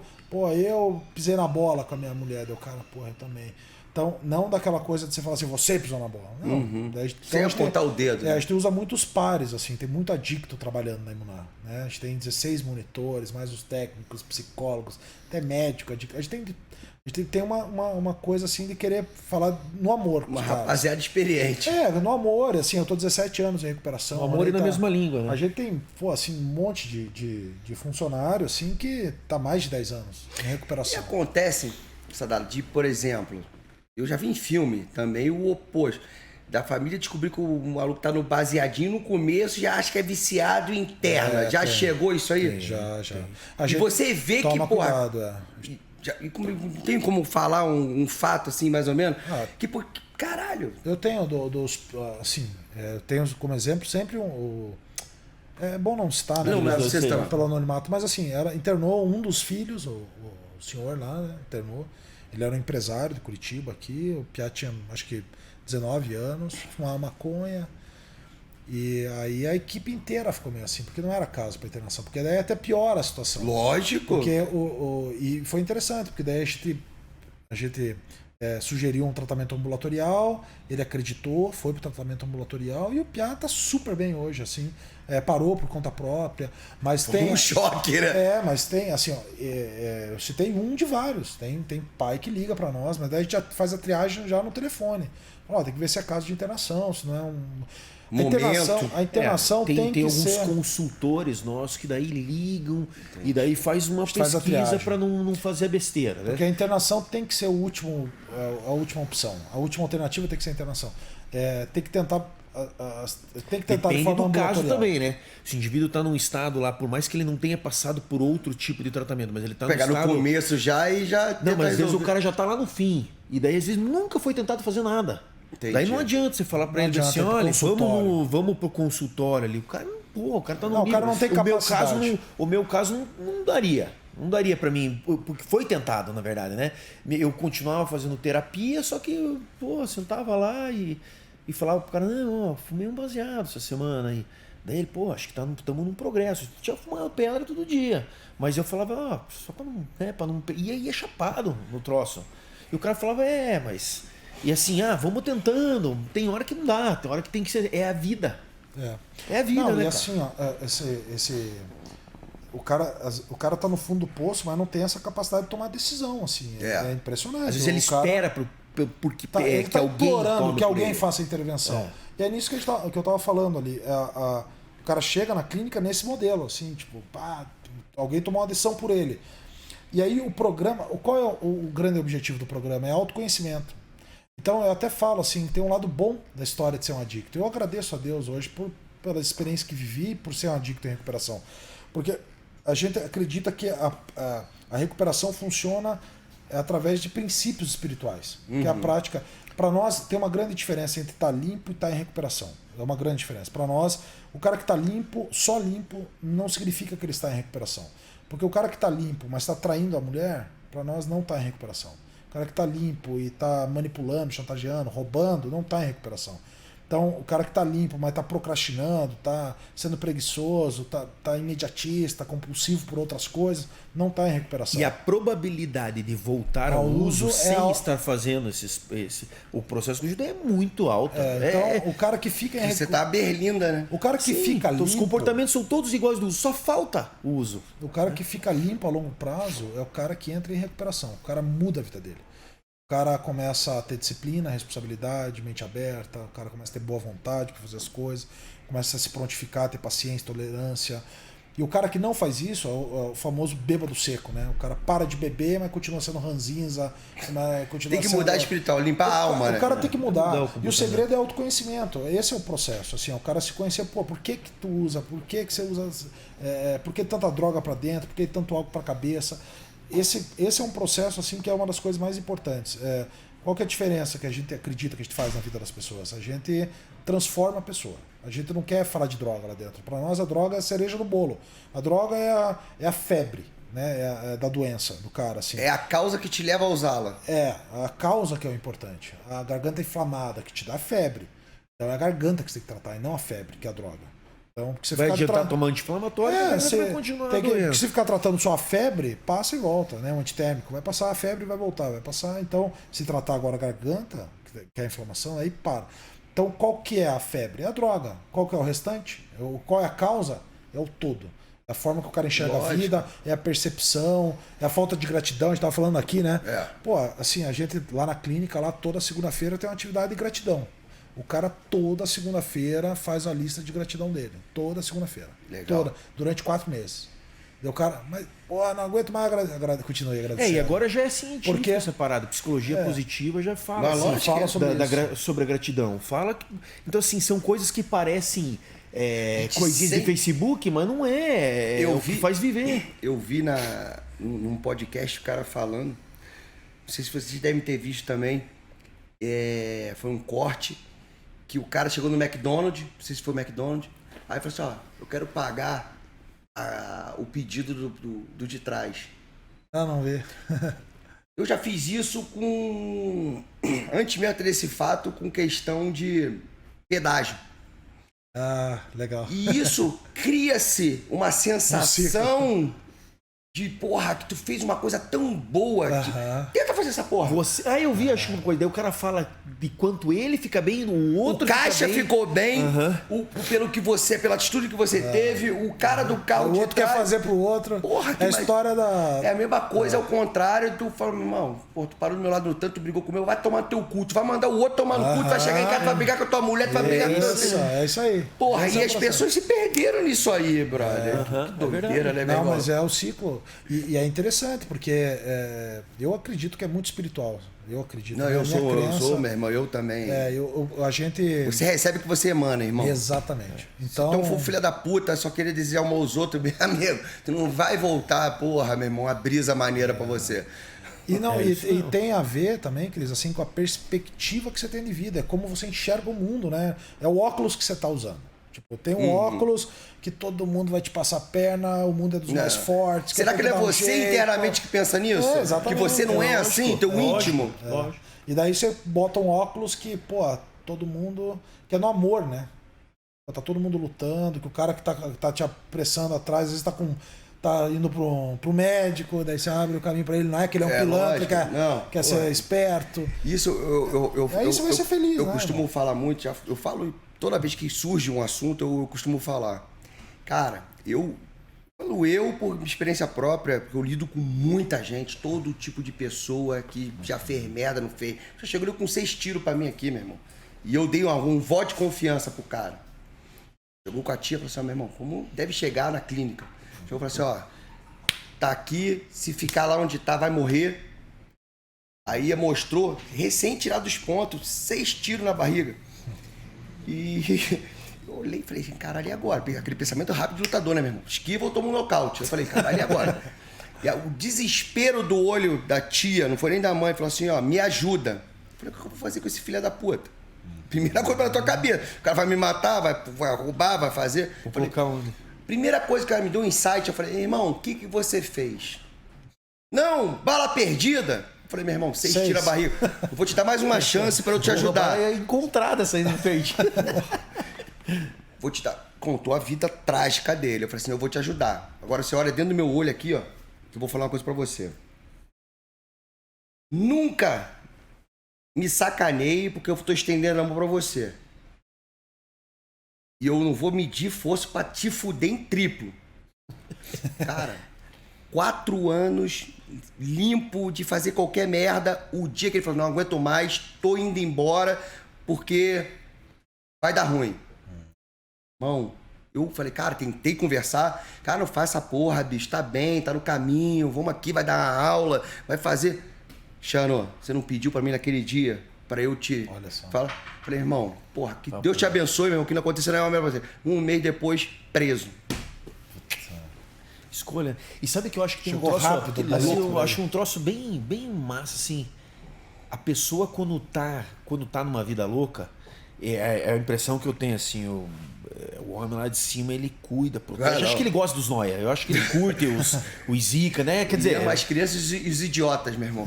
pisei na bola com a minha mulher, o cara, eu também. Então, não daquela coisa de você falar assim, você pisou na bola. Não. Sem apontar o dedo. A gente usa muitos pares, assim, tem muito adicto trabalhando na Imunar. Né? A gente tem 16 monitores, mais os técnicos, psicólogos, até médico. A gente tem uma coisa assim de querer falar no amor. Uma rapaziada experiente. No amor, assim, eu tô 17 anos em recuperação. No amor e na mesma língua, né? A gente tem, assim, um monte de funcionário, assim, que tá mais de 10 anos em recuperação. E acontece, Sadalo, de, por exemplo... Eu já vi em filme também o oposto. Da família descobrir que o maluco tá no baseadinho no começo, já acha que é viciado interna. Chegou isso aí? Já. E você vê que, porra... Cuidado, tem como falar um fato assim, mais ou menos? Que, caralho... Eu tenho assim, eu tenho como exemplo sempre é bom não citar, né? Não, mas vocês estão... Pelo anonimato. Mas assim, internou um dos filhos, o senhor lá, né? Internou. Ele era um empresário de Curitiba aqui, o Piá tinha acho que 19 anos, fumava maconha. E aí a equipe inteira ficou meio assim, porque não era caso para internação, porque daí até piora a situação. Lógico. Porque e foi interessante, porque daí a gente sugeriu um tratamento ambulatorial, ele acreditou, foi pro tratamento ambulatorial e o Piá tá super bem hoje, assim. Parou por conta própria, mas tem um choque, né? Mas tem assim, eu citei um de vários. Tem pai que liga para nós, mas daí a gente já faz a triagem já no telefone. Tem que ver se é caso de internação, se não é um A internação tem que alguns ser... consultores nossos que daí ligam e daí faz uma pesquisa para não fazer besteira, né? Porque a internação tem que ser a última opção. A última alternativa tem que ser a internação. Tem que tentar Depende de forma do caso ambulatorial. também, né? Se o indivíduo está num estado lá, por mais que ele não tenha passado por outro tipo de tratamento, mas ele está no estado... Pegar no começo já e já... Não, mas às vezes o cara já está lá no fim. E daí às vezes nunca foi tentado fazer nada. Entendi. Daí não adianta você falar para ele assim, olha, vamos pro consultório ali. O cara tá no nível. O cara não tem capacidade. O meu caso não daria. Não daria para mim, porque foi tentado, na verdade, né? Eu continuava fazendo terapia, só que, sentava lá e e falava pro cara, não, ó, fumei um baseado essa semana aí. Daí ele, pô, acho que estamos num progresso. Tinha fumado pedra todo dia. Mas eu falava, ó, só pra não, né, pra não... E aí é chapado no troço. E o cara falava, mas... E assim, vamos tentando. Tem hora que não dá, tem hora que tem que ser... É a vida. É a vida, não, né, e assim, ó, o cara tá no fundo do poço, mas não tem essa capacidade de tomar decisão, assim. É impressionante. Às vezes ele espera porque ele tá alguém implorando que alguém ele. faça a intervenção. E é nisso que eu tava falando ali. O cara chega na clínica nesse modelo, assim, tipo, alguém tomou uma decisão por ele. E aí o programa, qual é o grande objetivo do programa? É autoconhecimento. Então eu até falo assim, tem um lado bom da história de ser um adicto. Eu agradeço a Deus hoje pela experiência que vivi, por ser um adicto em recuperação. Porque a gente acredita que a recuperação funciona através de princípios espirituais. Que é a prática. Para nós tem uma grande diferença entre estar limpo e estar em recuperação. É uma grande diferença. Para nós, o cara que está limpo, só limpo, não significa que ele está em recuperação. Porque o cara que está limpo, mas está traindo a mulher, para nós não está em recuperação. O cara que está limpo e está manipulando, chantageando, roubando, não está em recuperação. Então, o cara que está limpo, mas está procrastinando, está sendo preguiçoso, está imediatista, compulsivo por outras coisas, não está em recuperação. E a probabilidade de voltar ao uso sem estar fazendo o processo de ajuda é muito alta. Então, o cara que fica em Você está a berlinda, né? O cara que fica limpo... Os comportamentos são todos iguais do uso, só falta o uso. O cara que fica limpo a longo prazo é o cara que entra em recuperação. O cara muda a vida dele. O cara começa a ter disciplina, responsabilidade, mente aberta, o cara começa a ter boa vontade para fazer as coisas, começa a se prontificar, ter paciência, tolerância. E o cara que não faz isso é o famoso bêbado seco, né? O cara para de beber, mas continua sendo ranzinza. Tem que mudar espiritual, limpar a alma, né? O cara tem que mudar. E o segredo é autoconhecimento. Esse é o processo. Assim, o cara se conhecer, por que tu usa? Por que você usa? Por que tanta droga para dentro? Por que tanto álcool para a cabeça? Esse é um processo assim que é uma das coisas mais importantes. Qual que é a diferença que a gente acredita que a gente faz na vida das pessoas? A gente transforma a pessoa. A gente não quer falar de droga lá dentro. Para nós a droga é a cereja do bolo. A droga é a febre, né? É da doença do cara. Assim. É a causa que te leva a usá-la. É, a causa que é o importante. A garganta inflamada que te dá febre. Então é a garganta que você tem que tratar e não a febre, que é a droga. Então, que você vai adiantar tomar anti-inflamatório, você vai continuar doendo. Se ficar tratando só a febre, passa e volta, né? Um antitérmico. Vai passar a febre e vai voltar. Vai passar, então, se tratar agora a garganta, que é a inflamação, aí para. Então, qual que é a febre? É a droga. Qual que é o restante? Qual é a causa? É o todo. É a forma que o cara enxerga a vida, é a percepção, é a falta de gratidão. A gente estava falando aqui, né? Pô, assim, a gente lá na clínica, lá toda segunda-feira tem uma atividade de gratidão. O cara toda segunda-feira faz a lista de gratidão dele. Toda segunda-feira. Toda. Durante 4 meses. E o cara, mas não aguento mais continue agradecendo. E agora já é científico separado. Psicologia positiva já fala, fala sobre a gratidão. Então, assim, são coisas que parecem coisinhas de Facebook, mas não é. É o que faz viver. Eu vi num podcast o cara falando, não sei se vocês devem ter visto também, foi um corte que o cara chegou no McDonald's, não sei se foi o McDonald's, aí falou assim, eu quero pagar o pedido do de trás. Não vê. Eu já fiz isso antes mesmo desse fato, com questão de pedágio. Legal. E isso cria-se uma sensação de, que tu fez uma coisa tão boa. Tenta fazer essa porra. Eu vi, acho uma coisa. Daí o cara fala de quanto ele fica bem, o outro o caixa ficou bem, pela atitude que você teve, o cara do carro o outro quer fazer pro outro. Porra, é a história da... É a mesma coisa, ao contrário, tu fala, meu irmão, tu parou do meu lado no tanto, tu brigou comigo, vai tomar no teu cu, tu vai mandar o outro tomar no cu, tu vai chegar em casa, tu vai brigar com a tua mulher, tu vai brigar com isso. É isso aí. Porra, e as pessoas se perderam nisso aí, brother. Que doideira, né, meu irmão? Mas é o ciclo. E é interessante, porque eu acredito que é muito espiritual. Eu acredito. Não, eu sou, meu irmão, eu também. A gente... Você recebe o que você emana, irmão. Exatamente. Então, se tu for filha da puta, só querer dizer um aos outros, meu amigo, tu não vai voltar, porra, meu irmão, uma brisa maneira pra você. E tem a ver também, Cris, assim, com a perspectiva que você tem de vida. É como você enxerga o mundo, né? É o óculos que você tá usando. Tipo, tem um óculos que todo mundo vai te passar a perna, o mundo é dos mais fortes. Será que não é você internamente que pensa nisso? Exatamente. Que você não é assim, teu íntimo? E daí você bota um óculos que, todo mundo... Que é no amor, né? Tá todo mundo lutando, que o cara que tá te apressando atrás, às vezes tá indo pro médico, daí você abre o caminho pra ele, não é que ele é um pilantra, quer ser esperto. Isso Aí você vai ser feliz, eu né, costumo irmão? falar muito, eu falo toda vez que surge um assunto, eu costumo falar, cara, por experiência própria, porque eu lido com muita gente, todo tipo de pessoa que já fez merda, não fez. Já chegou com 6 tiros pra mim aqui, meu irmão. E eu dei um voto de confiança pro cara. Chegou com a tia e falou assim, meu irmão, como deve chegar na clínica? Chegou e falou assim, tá aqui, se ficar lá onde tá, vai morrer. Aí mostrou, recém tirado dos pontos, 6 tiros na barriga. E eu olhei e falei, caralho, e agora? Aquele pensamento rápido de lutador, né, meu irmão? Esquiva ou toma um nocaute. Eu falei, caralho, e agora? E o desespero do olho da tia, não foi nem da mãe, falou assim, me ajuda. Eu falei, o que eu vou fazer com esse filho da puta? Primeira coisa na tua cabeça. O cara vai me matar, vai roubar, vai fazer. Vou colocar primeira coisa que ela me deu um insight, eu falei, irmão, o que você fez? Não, bala perdida. Eu falei, meu irmão, 6 tiros a barriga. Eu vou te dar mais uma chance pra eu te ajudar. É encontrada essa aí no peito. Vou te dar. Contou a vida trágica dele. Eu falei assim, eu vou te ajudar. Agora você olha dentro do meu olho aqui, que eu vou falar uma coisa pra você. Nunca me sacaneie porque eu tô estendendo a mão pra você. E eu não vou medir força pra te fuder em triplo. Cara, 4 anos limpo de fazer qualquer merda. O dia que ele falou, não aguento mais, tô indo embora porque vai dar ruim. Irmão, eu falei, cara, tentei conversar. Cara, não faz essa porra, bicho, tá bem, tá no caminho, vamos aqui, vai dar uma aula, vai fazer... Xano, você não pediu pra mim naquele dia pra eu te... Olha só. Falei, irmão, porra, que Deus te abençoe, meu irmão, que não aconteceu nada mais pra você. 1 mês depois, preso. Escolha. E sabe que eu acho que tem Chegou um troço... rápido, assim, louco, eu né? acho um troço bem massa, assim. A pessoa, quando tá numa vida louca, é a impressão que eu tenho, assim, o homem lá de cima, ele cuida, protege. Eu acho que ele gosta dos noia. Eu acho que ele curte os zica, né? Quer dizer... mais crianças e os idiotas, meu irmão.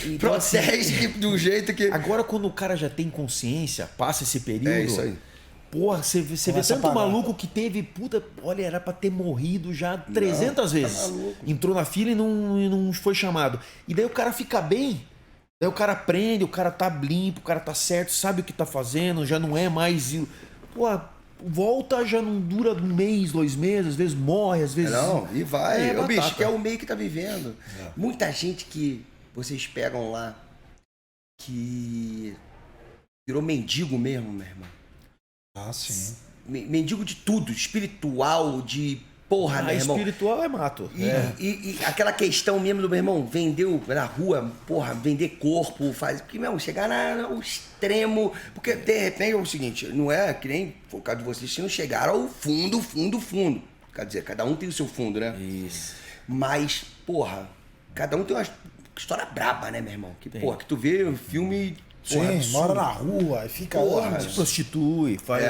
Então, protege de um jeito que... Agora, quando o cara já tem consciência, passa esse período... É isso aí. Porra, você vê Começa a tanto pagar. maluco que teve, puta, olha, era pra ter morrido já 300 vezes. Entrou na fila e não foi chamado. E daí o cara fica bem, daí o cara aprende, o cara tá limpo, o cara tá certo, sabe o que tá fazendo, já não é mais... Pô, volta, já não dura 1 mês, 2 meses, às vezes morre, às vezes... Não, e vai. É o bicho, batata. que é o meio que tá vivendo. Muita gente que vocês pegam lá, que virou mendigo mesmo, meu irmão. Ah, sim. Mendigo de tudo, espiritual, de porra, meu irmão. Espiritual é mato. E aquela questão mesmo do meu irmão, vendeu na rua, porra, vender corpo, faz. Porque, meu, chegar no extremo. Porque, de repente, é o seguinte, não é que nem foi o caso de vocês, se não chegaram ao fundo. Quer dizer, cada um tem o seu fundo, né? Isso. Mas, porra, cada um tem uma história braba, né, meu irmão? Que, porra, que tu vê um filme. Sim, Porra, absurdo. mora na rua e fica... Porra, Se prostitui, faz...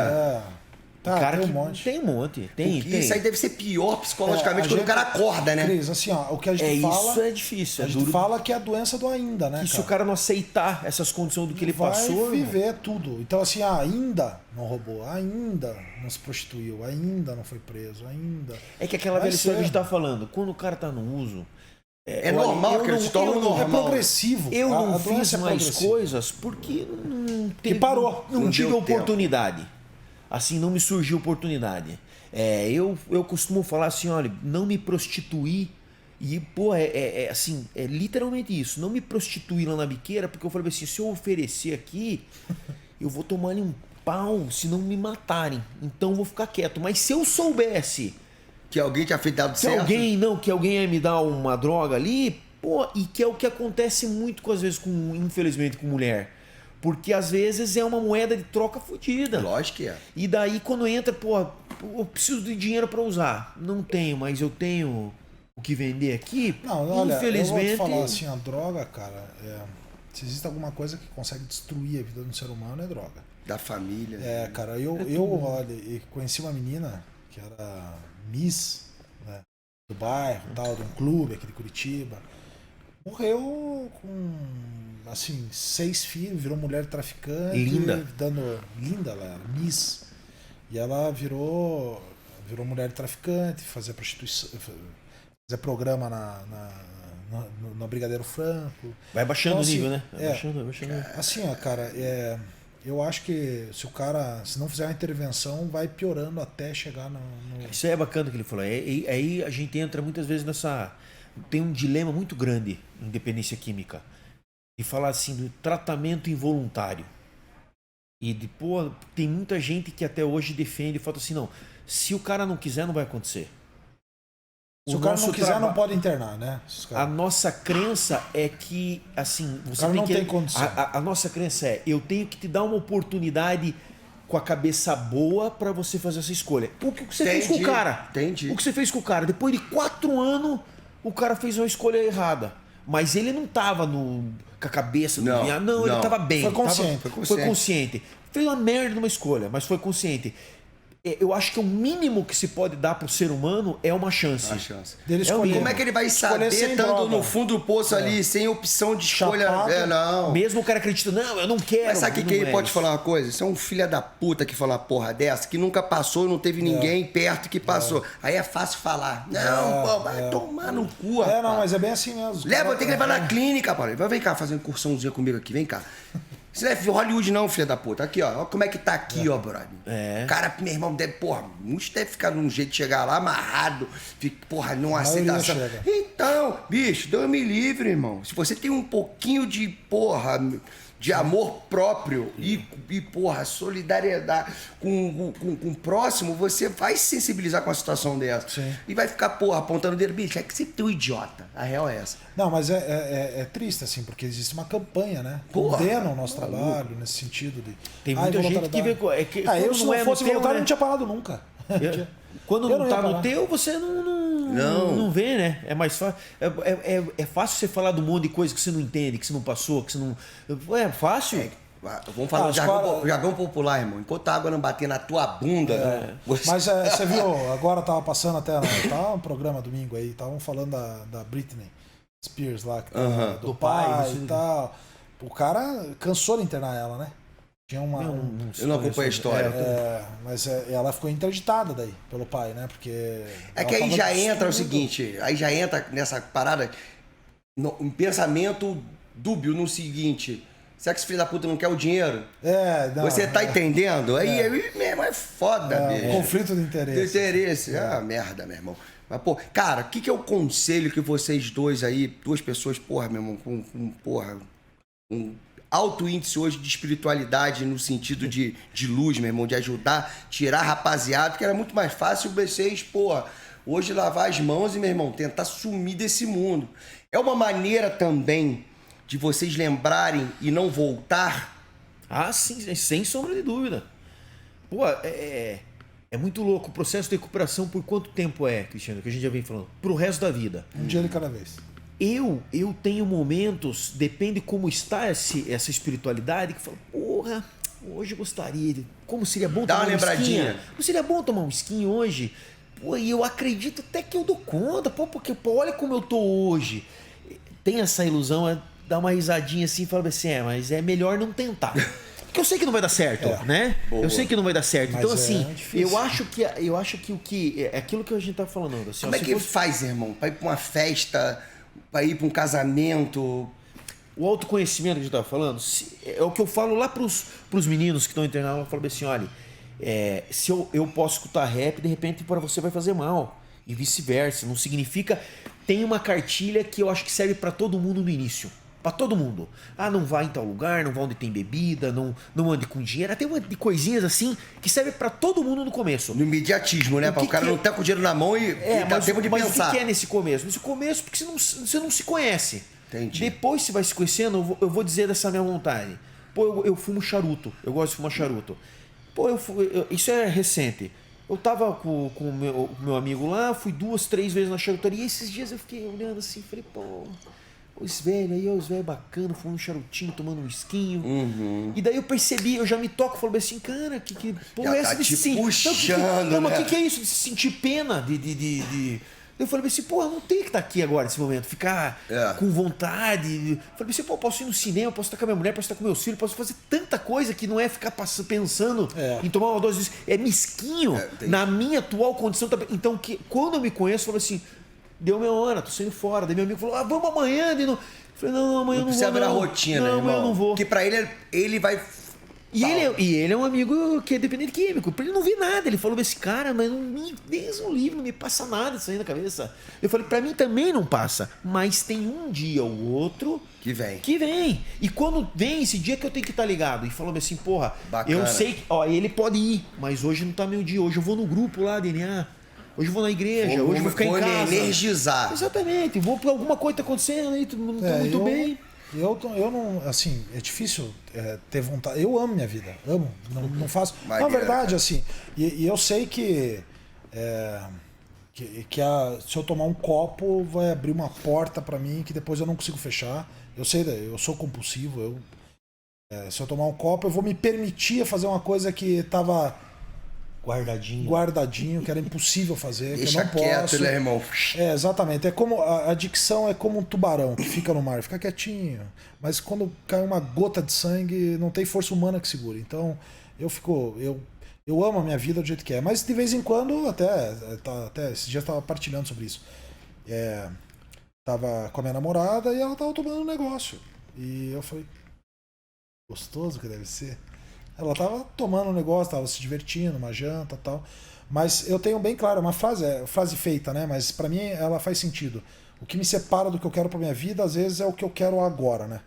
Tá, cara tem que um monte. Tem um monte. Tem. Isso aí deve ser pior psicologicamente a quando gente- o cara acorda, né? Cris, assim, ó, o que a gente fala... Isso é difícil. A gente fala que é a doença do ainda, né, que se o cara não aceitar essas condições do que ele vai passou... viver tudo. Então, assim, ainda não roubou, ainda não se prostituiu, ainda não foi preso, ainda... É que aquela Vai velha história que a gente ser. tá falando, quando o cara tá no uso... É olha, normal eu que ele não- se torne eu não- É normal. progressivo. Eu A não doença fiz é mais progressiva. coisas porque não teve, parou. Não Não tive deu oportunidade. Assim, não me surgiu oportunidade. Eu costumo falar assim, olha, não me prostituir. E, pô, assim, é literalmente isso. Não me prostituir lá na biqueira, porque eu falei assim, se eu oferecer aqui, eu vou tomar ali um pau se não me matarem. Então eu vou ficar quieto. Mas se eu soubesse... Que alguém tinha feito dado Que certo. alguém ia me dar uma droga ali, pô, e que é o que acontece muito às vezes infelizmente com mulher. Porque às vezes é uma moeda de troca fodida. Lógico que é. E daí quando entra, pô, eu preciso de dinheiro pra usar. Não tenho, mas eu tenho o que vender aqui. Não, olha, infelizmente. eu vou te falar assim, a droga, cara, se existe alguma coisa que consegue destruir a vida de um ser humano, é droga. Da família. Cara, eu olha, eu conheci uma menina que era Miss, né, do bairro, tal, de um clube aqui de Curitiba. Morreu com assim, 6 filhos, virou mulher traficante. Linda. Linda ela era, Miss. E ela virou mulher traficante, fazia prostituição, fazia programa na Brigadeiro Franco. Vai baixando então, o nível, assim, né? Vai baixando. Assim, ó, cara, eu acho que se o cara, se não fizer uma intervenção, vai piorando até chegar no... Isso é bacana que ele falou. Aí a gente entra muitas vezes nessa... Tem um dilema muito grande em dependência química. E falar assim do tratamento involuntário. E pô, tem muita gente que até hoje defende e fala assim, não, se o cara não quiser, não vai acontecer. Se o cara não quiser, não pode internar, né? A nossa crença é que, assim, você tem que... não tem condição. A nossa crença é, eu tenho que te dar uma oportunidade com a cabeça boa para você fazer essa escolha. O que você fez com o cara? Entendi. O que você fez com o cara? Depois de 4 anos, o cara fez uma escolha errada. Mas ele não tava com a cabeça do vinhado. Não, ele tava bem. Foi consciente. Fez uma merda numa escolha, mas foi consciente. Eu acho que o mínimo que se pode dar pro ser humano é uma chance. Dele escolher. Como é que ele vai saber, estando no fundo do poço ali, sem opção de escolha? Não. Mesmo o cara acreditando, não, eu não quero. Mas sabe que ele pode falar uma coisa? Você é um filho da puta que fala uma porra dessa, que nunca passou, não teve ninguém perto que passou. Aí é fácil falar. Não, pô, vai tomar no cu, rapaz. Não, mas é bem assim mesmo. Leva, tem que levar na clínica, Paulo. Vem cá fazer uma incursãozinha comigo aqui, vem cá. Isso não é Hollywood não, filho da puta. Aqui, ó. Olha como é que tá aqui, ó, brother. O cara, meu irmão, deve, porra, muitos deve ficar num jeito de chegar lá amarrado. Porra, não aceitação. Então, bicho, Deus me livre, irmão. Se você tem um pouquinho de, porra, de amor próprio e porra, solidariedade com o próximo, você vai se sensibilizar com a situação dessa. Sim. E vai ficar, porra, apontando o dedo. Bicho, é que você tem um idiota. A real é essa. Não, mas é triste, assim, porque existe uma campanha, né? Condenam o nosso trabalho nesse sentido de... Tem muita gente que vê... eu, se não fosse voluntário, não tinha parado nunca. Quando não tá no teu, você não vê, né? É mais fácil. É fácil você falar de um monte de coisa que você não entende, que você não passou, que você não... É fácil. Vamos falar do jargão popular, irmão. Enquanto a água não bater na tua bunda... Mas você viu, agora tava passando até... Tá um programa domingo aí, estavam falando da Britney Spears lá, que tá, do pai e tal. O cara cansou de internar ela, né? Tinha eu não acompanho a história. Mas ela ficou interditada daí pelo pai, né? Porque... É que aí já entra o seguinte, aí já entra nessa parada, um pensamento dúbio no seguinte: será que esse filho da puta não quer o dinheiro? Você tá entendendo? Aí mesmo é foda, bicho. Conflito de interesse. Merda, meu irmão. Mas, pô, cara, o que é o conselho que vocês dois aí, duas pessoas, porra, meu irmão, com alto índice hoje de espiritualidade no sentido de luz, meu irmão, de ajudar, tirar a rapaziada, que era muito mais fácil vocês, porra, hoje lavar as mãos e, meu irmão, tentar sumir desse mundo. É uma maneira também de vocês lembrarem e não voltar? Ah, sim, sem sombra de dúvida. Pô, é muito louco. O processo de recuperação, por quanto tempo Cristiano, que a gente já vem falando? Pro resto da vida. Um dia de cada vez. Eu tenho momentos, depende como está essa espiritualidade, que falo, porra, hoje eu gostaria de... Como seria bom tomar uma lembradinha. Não seria bom tomar um skin hoje? Pô, e eu acredito até que eu dou conta, porque olha como eu tô hoje. Tem essa ilusão, dar uma risadinha assim e falar assim, mas é melhor não tentar. Porque eu sei que não vai dar certo, né? Boa. Eu sei que não vai dar certo. Mas então, assim, difícil. eu acho que o que... É aquilo que a gente tá falando. Assim, como é que faz, irmão? Pra ir pra uma festa, pra ir pra um casamento... O autoconhecimento que a gente estava falando, é o que eu falo lá pros meninos que estão internados. Eu falo assim, olha, se eu posso escutar rap, de repente para você vai fazer mal. E vice-versa. Não significa... Tem uma cartilha que eu acho que serve para todo mundo no início. Para todo mundo. Ah, não vai em tal lugar, não vai onde tem bebida, não ande com dinheiro. Tem uma de coisinhas assim que serve para todo mundo no começo. No imediatismo, né? Para o cara não estar com o dinheiro na mão e dá tempo de pensar. Mas o que é nesse começo? Nesse começo porque você não se conhece. Entendi. Depois você vai se conhecendo, eu vou dizer dessa minha vontade. Pô, eu fumo charuto. Eu gosto de fumar charuto. Pô, isso é recente. Eu tava com o meu amigo lá, fui 2, 3 vezes na charutaria. E esses dias eu fiquei olhando assim, falei, pô, os velhos aí, os velhos bacanas, fumando um charutinho, tomando um esquinho. Uhum. E daí eu percebi, eu já me toco, falei assim, cara, que porra é essa de se sentir? Puxando, mas o que é isso? De se sentir pena, Eu falei assim, pô, eu não tenho que estar aqui agora nesse momento, ficar com vontade. Eu falei assim, pô, eu posso ir no cinema, posso estar com a minha mulher, posso estar com meus filhos, posso fazer tanta coisa que não é ficar pensando em tomar uma dose disso. É mesquinho na minha atual condição também. Então, quando eu me conheço, eu falei assim, deu minha hora, tô saindo fora. Daí meu amigo falou, vamos amanhã. Eu falei, não, amanhã eu não vou. Precisa virar rotina, irmão. Amanhã eu não vou. Porque pra ele vai... E ele é um amigo que é dependente químico. Pra ele não vi nada. Ele falou assim, cara, mas desde um livro não me passa nada isso aí na cabeça. Eu falei, pra mim também não passa. Mas tem um dia ou outro que vem. E quando vem esse dia que eu tenho que estar ligado. E falou assim, porra, bacana. Eu sei que ele pode ir, mas hoje não tá meu dia. Hoje eu vou no grupo lá, DNA. Hoje eu vou na igreja, hoje eu vou ficar em casa. Energizar. Exatamente. Vou por alguma coisa tá acontecendo aí, tô muito bem. Eu não, assim, é difícil ter vontade. Eu amo minha vida, amo, não faço. Mas, na verdade, assim, e eu sei que se eu tomar um copo vai abrir uma porta pra mim que depois eu não consigo fechar. Eu sei, eu sou compulsivo. Se eu tomar um copo, eu vou me permitir fazer uma coisa que tava guardadinho, que era impossível fazer. Deixa que eu não posso. Quieto, né, irmão? Exatamente. É como a adicção é como um tubarão que fica no mar, fica quietinho. Mas quando cai uma gota de sangue, não tem força humana que segure. Então, eu amo a minha vida do jeito que é. Mas de vez em quando, até esses dias eu tava partilhando sobre isso. Tava com a minha namorada e ela tava tomando um negócio. E eu falei, gostoso que deve ser. Ela tava tomando um negócio, tava se divertindo, uma janta e tal. Mas eu tenho bem claro, uma frase feita, né? Mas pra mim ela faz sentido. O que me separa do que eu quero pra minha vida, às vezes, é o que eu quero agora, né?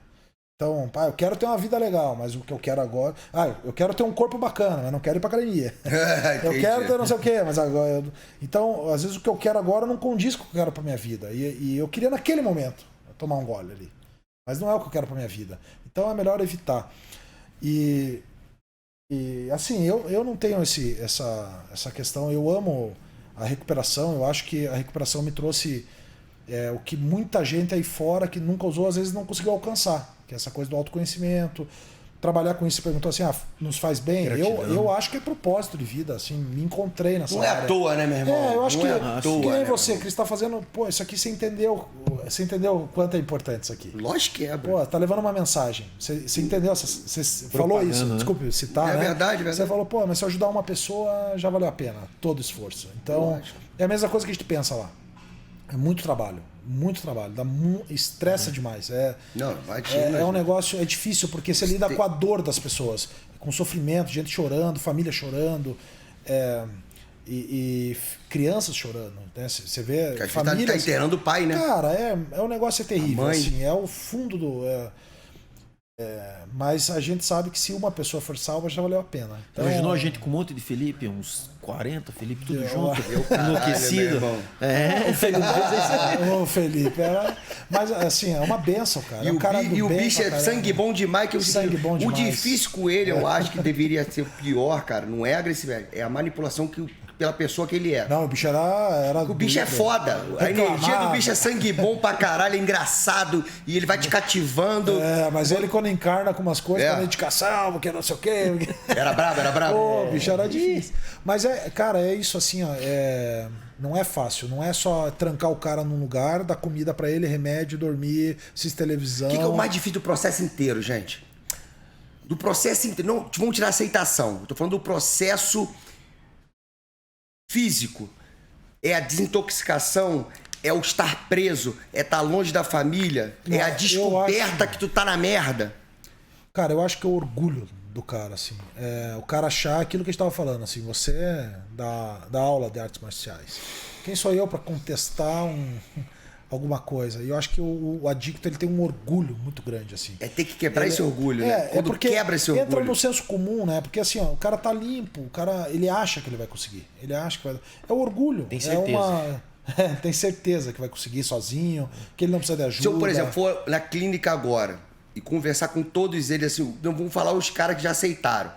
Então, eu quero ter uma vida legal, mas o que eu quero agora... eu quero ter um corpo bacana, mas não quero ir pra academia. Eu quero ter não sei o quê, mas agora... Então, às vezes o que eu quero agora não condiz com o que eu quero pra minha vida. E eu queria naquele momento tomar um gole ali. Mas não é o que eu quero pra minha vida. Então é melhor evitar. E assim, eu não tenho essa questão. Eu amo a recuperação. Eu acho que a recuperação me trouxe o que muita gente aí fora que nunca usou, às vezes não conseguiu alcançar. Que é essa coisa do autoconhecimento. Trabalhar com isso, você perguntou assim, nos faz bem? Eu acho que é propósito de vida, assim, me encontrei nessa área. Não é à toa, né, meu irmão? Eu acho não que é à toa, que nem né, você, que está fazendo, isso aqui você entendeu o quanto é importante isso aqui. Lógico que é, bro. Tá levando uma mensagem. Você entendeu? Você falou isso, né? Desculpe citar, né? Verdade. Você falou, mas se eu ajudar uma pessoa, já valeu a pena, todo o esforço. Então, lógico. É a mesma coisa que a gente pensa lá. É muito trabalho, estressa demais. É um negócio, é difícil, porque você lida com a dor das pessoas, com sofrimento, gente chorando, família chorando, e crianças chorando. Né? Você vê que a famílias... tá enterrando o pai, né? Cara, o negócio é terrível, assim, é o fundo do... mas a gente sabe que se uma pessoa for salva, já valeu a pena. Então, imaginou a gente com um monte de Felipe, uns 40 Felipe, tudo junto, enlouquecido. O Felipe. Mas assim, é uma benção, cara. E o bicho é sangue bom demais. O difícil com ele, eu acho que deveria ser o pior, cara. Não é a agressividade, é a manipulação pela pessoa que ele é. Não, o bicho era o bicho é foda. A energia do bicho é sangue bom pra caralho, é engraçado. E ele vai te cativando. Mas ele quando encarna com umas coisas, com dedicação, porque não sei o quê. Era brabo. O bicho era difícil. Mas, cara, é isso assim, ó. Não é fácil. Não é só trancar o cara num lugar, dar comida pra ele, remédio, dormir, assistir televisão. O que é o mais difícil do processo inteiro, gente? Do processo inteiro. Não, vamos tirar a aceitação. Eu tô falando do processo físico. É a desintoxicação, é o estar preso, é estar longe da família, é a descoberta que tu tá na merda. Cara, eu acho que é o orgulho do cara, assim. O cara achar aquilo que a gente tava falando, assim, você dá aula de artes marciais. Quem sou eu para contestar alguma coisa? E eu acho que o adicto, ele tem um orgulho muito grande, assim. Ter que quebrar esse orgulho, né? Quando quebra esse orgulho. Entra no senso comum, né? Porque assim, o cara tá limpo, ele acha que ele vai conseguir. Ele acha que vai... É o orgulho. Tem certeza. Tem certeza que vai conseguir sozinho, que ele não precisa de ajuda. Se eu, por exemplo, for na clínica agora e conversar com todos eles, assim, não vamos falar os caras que já aceitaram,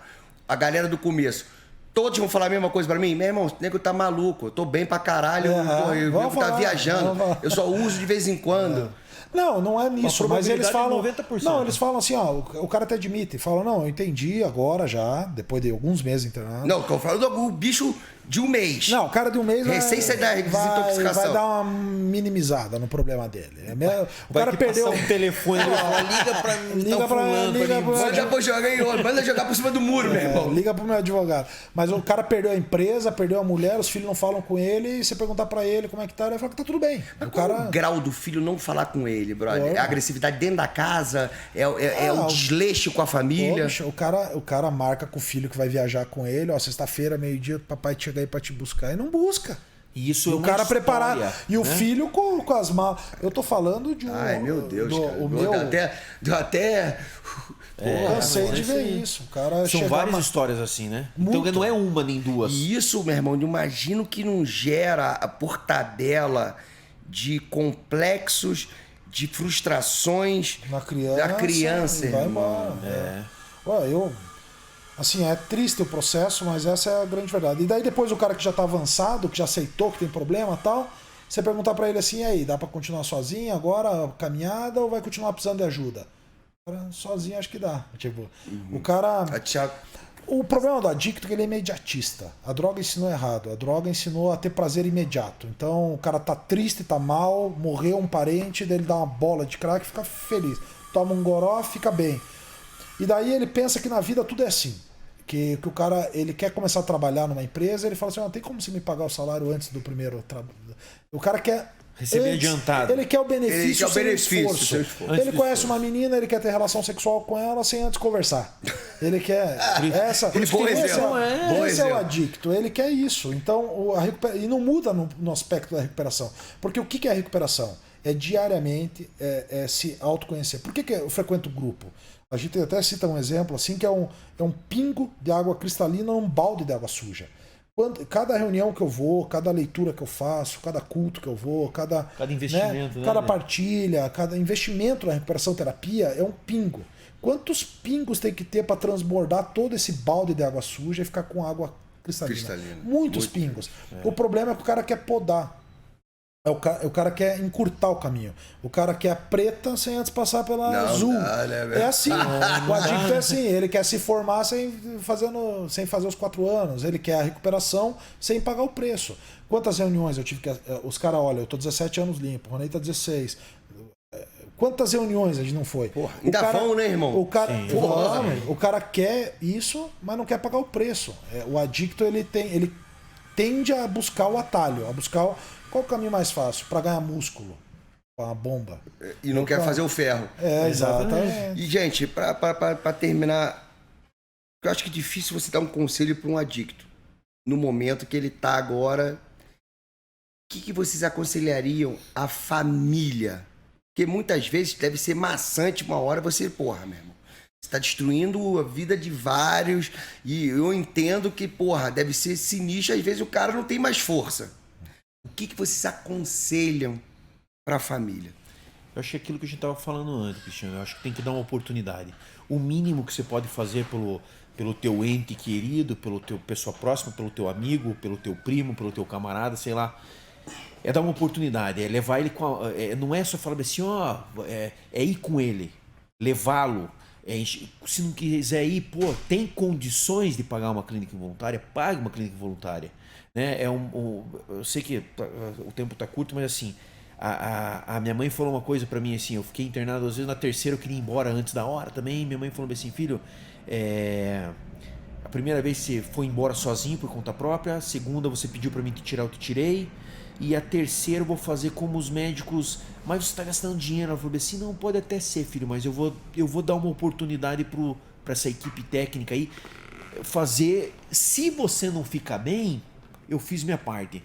a galera do começo, todos vão falar a mesma coisa pra mim? Meu irmão, o nego tá maluco, eu tô bem pra caralho, o nego tá viajando, eu só uso de vez em quando. Não é nisso, mas eles falam. 90%. Não, eles falam assim, ó, o cara até admite, fala, não, eu entendi agora já, depois de alguns meses internado. Não, eu falo do bicho de um mês. Não, o cara de um mês recém sai da desintoxicação. Vai dar uma minimizada no problema dele. O vai cara que perdeu um telefone, liga pra mim, manda jogar por cima do muro, meu irmão. Liga pro meu advogado. Mas o cara perdeu a empresa, perdeu a mulher, os filhos não falam com ele, e você perguntar pra ele como é que tá, ele fala que tá tudo bem. Mas qual é o grau do filho não falar com ele, brother? É a agressividade dentro da casa? É o desleixo com a família? Bicho, o cara marca com o filho que vai viajar com ele, ó, sexta-feira, meio-dia, papai chega aí pra te buscar. E não busca. E isso o cara preparar. E o filho com as malas. Eu tô falando de um. Ai, meu Deus, cara. O meu... Deu até. Cansei de ver isso. O cara são várias histórias assim, né? Muito. Então não é uma nem duas. E isso, meu irmão, imagino que não gera a portadela de complexos, de frustrações da criança. Vai irmão. Embora. Assim, é triste o processo, mas essa é a grande verdade. E daí depois o cara que já tá avançado, que já aceitou que tem problema e tal, você perguntar pra ele assim, e aí, dá pra continuar sozinho agora, caminhada, ou vai continuar precisando de ajuda? Sozinho acho que dá. Tipo, o cara... O problema do adicto é que ele é imediatista. A droga ensinou errado. A droga ensinou a ter prazer imediato. Então o cara tá triste, tá mal, morreu um parente, daí ele dá uma bola de crack e fica feliz. Toma um goró, fica bem. E daí ele pensa que na vida tudo é assim. Que o cara, ele quer começar a trabalhar numa empresa, ele fala assim, tem como você me pagar o salário antes do primeiro trabalho? O cara quer... Receber adiantado. Ele quer o benefício sem esforço. Ele conhece uma menina, ele quer ter relação sexual com ela sem antes conversar. Ele quer esse é o adicto, ele quer isso. Então, e não muda no aspecto da recuperação. Porque o que é a recuperação? É diariamente se autoconhecer. Por que eu frequento grupo? A gente até cita um exemplo assim, que é um pingo de água cristalina num balde de água suja. Cada reunião que eu vou, cada leitura que eu faço, cada culto que eu vou, cada investimento, cada partilha, cada investimento na recuperação terapia é um pingo. Quantos pingos tem que ter para transbordar todo esse balde de água suja e ficar com água cristalina? Muitos pingos. O problema é que o cara quer podar. O cara quer encurtar o caminho. O cara quer a preta sem antes passar pela azul. É assim. O adicto é assim. Ele quer se formar sem fazer os 4 anos. Ele quer a recuperação sem pagar o preço. Quantas reuniões eu tive que... Os caras, olha, eu tô 17 anos limpo, o Ronei tá 16. Quantas reuniões a gente não foi? Porra, ainda vão, né, irmão? O cara quer isso, mas não quer pagar o preço. O adicto, ele tende a buscar o atalho, a buscar... Qual o caminho mais fácil? Para ganhar músculo. Com a bomba. E não quer fazer o ferro. Exatamente. E, gente, para terminar, eu acho que é difícil você dar um conselho para um adicto. No momento que ele está agora, o que vocês aconselhariam à família? Porque muitas vezes deve ser maçante uma hora você, porra, meu irmão. Você está destruindo a vida de vários. E eu entendo que, porra, deve ser sinistro. Às vezes o cara não tem mais força. O que vocês aconselham para a família? Eu acho que é aquilo que a gente estava falando antes, Cristiano. Eu acho que tem que dar uma oportunidade. O mínimo que você pode fazer pelo teu ente querido, pelo teu pessoa próxima, pelo teu amigo, pelo teu primo, pelo teu camarada, sei lá, é dar uma oportunidade. É levar ele com não é só falar assim, é ir com ele, levá-lo. Se não quiser ir, tem condições de pagar uma clínica voluntária, pague uma clínica voluntária. Né? Eu sei que o tempo está curto, mas assim, a minha mãe falou uma coisa para mim assim, eu fiquei internado às vezes na terceira, eu queria ir embora antes da hora também. Minha mãe falou assim, filho, a primeira vez você foi embora sozinho por conta própria, a segunda você pediu para mim te tirar, eu te tirei, e a terceira eu vou fazer como os médicos, mas você está gastando dinheiro. Ela falou assim, não, pode até ser, filho, mas eu vou dar uma oportunidade para essa equipe técnica aí fazer. Se você não ficar bem, eu fiz minha parte.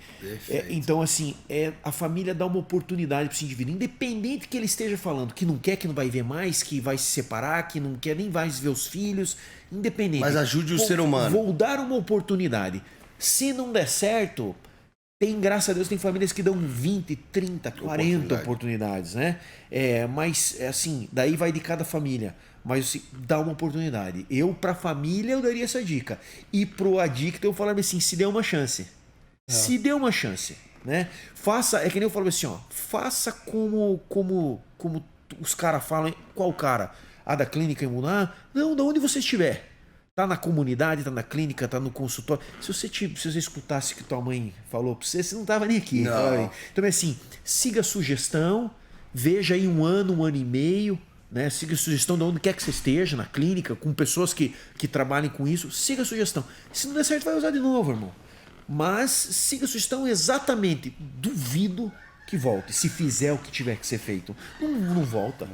Então, assim, a família dá uma oportunidade para esse indivíduo, independente que ele esteja falando que não quer, que não vai ver mais, que vai se separar, que não quer nem mais ver os filhos, independente. Mas ajude o ser humano. Vou dar uma oportunidade. Se não der certo, graças a Deus, tem famílias que dão 20, 30, 40 oportunidades, né? Mas, assim, daí vai de cada família. Mas dá uma oportunidade. Pra família, eu daria essa dica. E pro adicto, eu falaria assim, se dê uma chance. Se dê uma chance. né? Faça, é que nem eu falo assim, ó, faça como os caras falam. Qual cara? Da clínica Imunar? Não, da onde você estiver. Tá na comunidade, tá na clínica, tá no consultório. Se você escutasse o que tua mãe falou pra você não tava nem aqui. Não. Então é assim, siga a sugestão, veja aí um ano e meio, né? Siga a sugestão de onde quer que você esteja, na clínica, com pessoas que trabalhem com isso. Siga a sugestão. Se não der certo, vai usar de novo, irmão. Mas siga a sugestão exatamente. Duvido que volte. Se fizer o que tiver que ser feito. Não volta.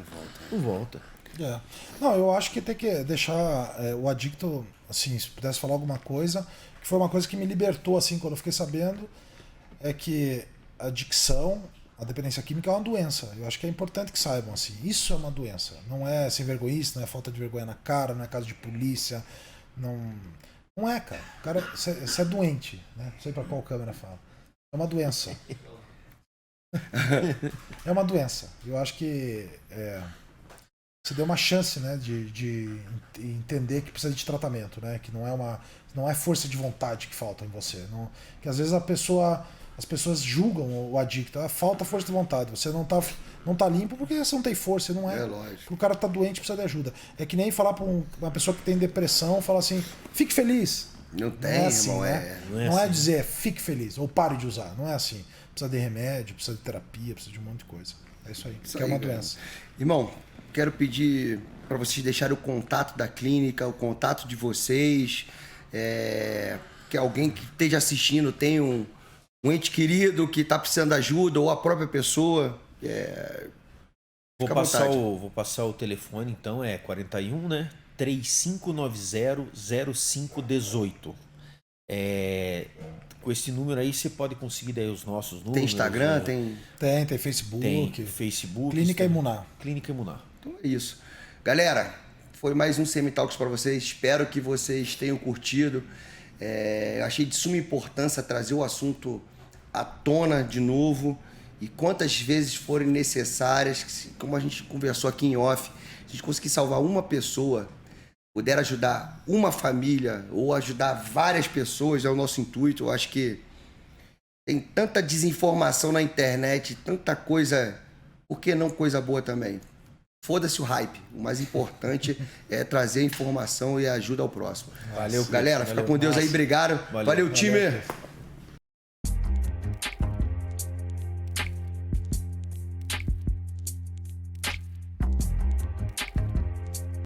Não volta. É. Não, eu acho que tem que deixar o adicto, assim, se pudesse falar alguma coisa, que foi uma coisa que me libertou, assim, quando eu fiquei sabendo, é que a adicção, a dependência química é uma doença. Eu acho que é importante que saibam, assim, isso é uma doença. Não é sem vergonhice, não é falta de vergonha na cara, não é caso de polícia, não é, cara. O cara, você é doente, né? Não sei pra qual câmera fala. É uma doença. É uma doença. Eu acho que você deu uma chance, né, de entender que precisa de tratamento, né, que não é força de vontade que falta em você, que às vezes as pessoas julgam o adicto, falta força de vontade, você não tá limpo porque você não tem força, não é. É lógico. O cara tá doente, precisa de ajuda. É que nem falar para uma pessoa que tem depressão, falar assim, fique feliz. Não tem, não é assim, irmão, né? Não é dizer fique feliz ou pare de usar, não é assim. Precisa de remédio, precisa de terapia, precisa de um monte de coisa. É isso aí, que é uma doença. Irmão, quero pedir para vocês deixarem o contato da clínica, o contato de vocês, que alguém que esteja assistindo tem um ente querido que está precisando de ajuda, ou a própria pessoa. Vou passar o telefone, então, 41, né? 3590-0518. Com esse número aí você pode conseguir daí os nossos números. Tem Instagram, Tem Facebook. Tem Facebook. Clínica Imunar. Clínica Imunar. Então é isso. Galera, foi mais um Semi-Talks para vocês. Espero que vocês tenham curtido. Achei de suma importância trazer o assunto à tona de novo. E quantas vezes forem necessárias, como a gente conversou aqui em off, se a gente conseguir salvar uma pessoa, puder ajudar uma família ou ajudar várias pessoas, é o nosso intuito. Eu acho que tem tanta desinformação na internet, tanta coisa, por que não coisa boa também? Foda-se o hype. O mais importante é trazer informação e ajuda ao próximo. Valeu, galera. Fica com Deus aí. Obrigado. Valeu time.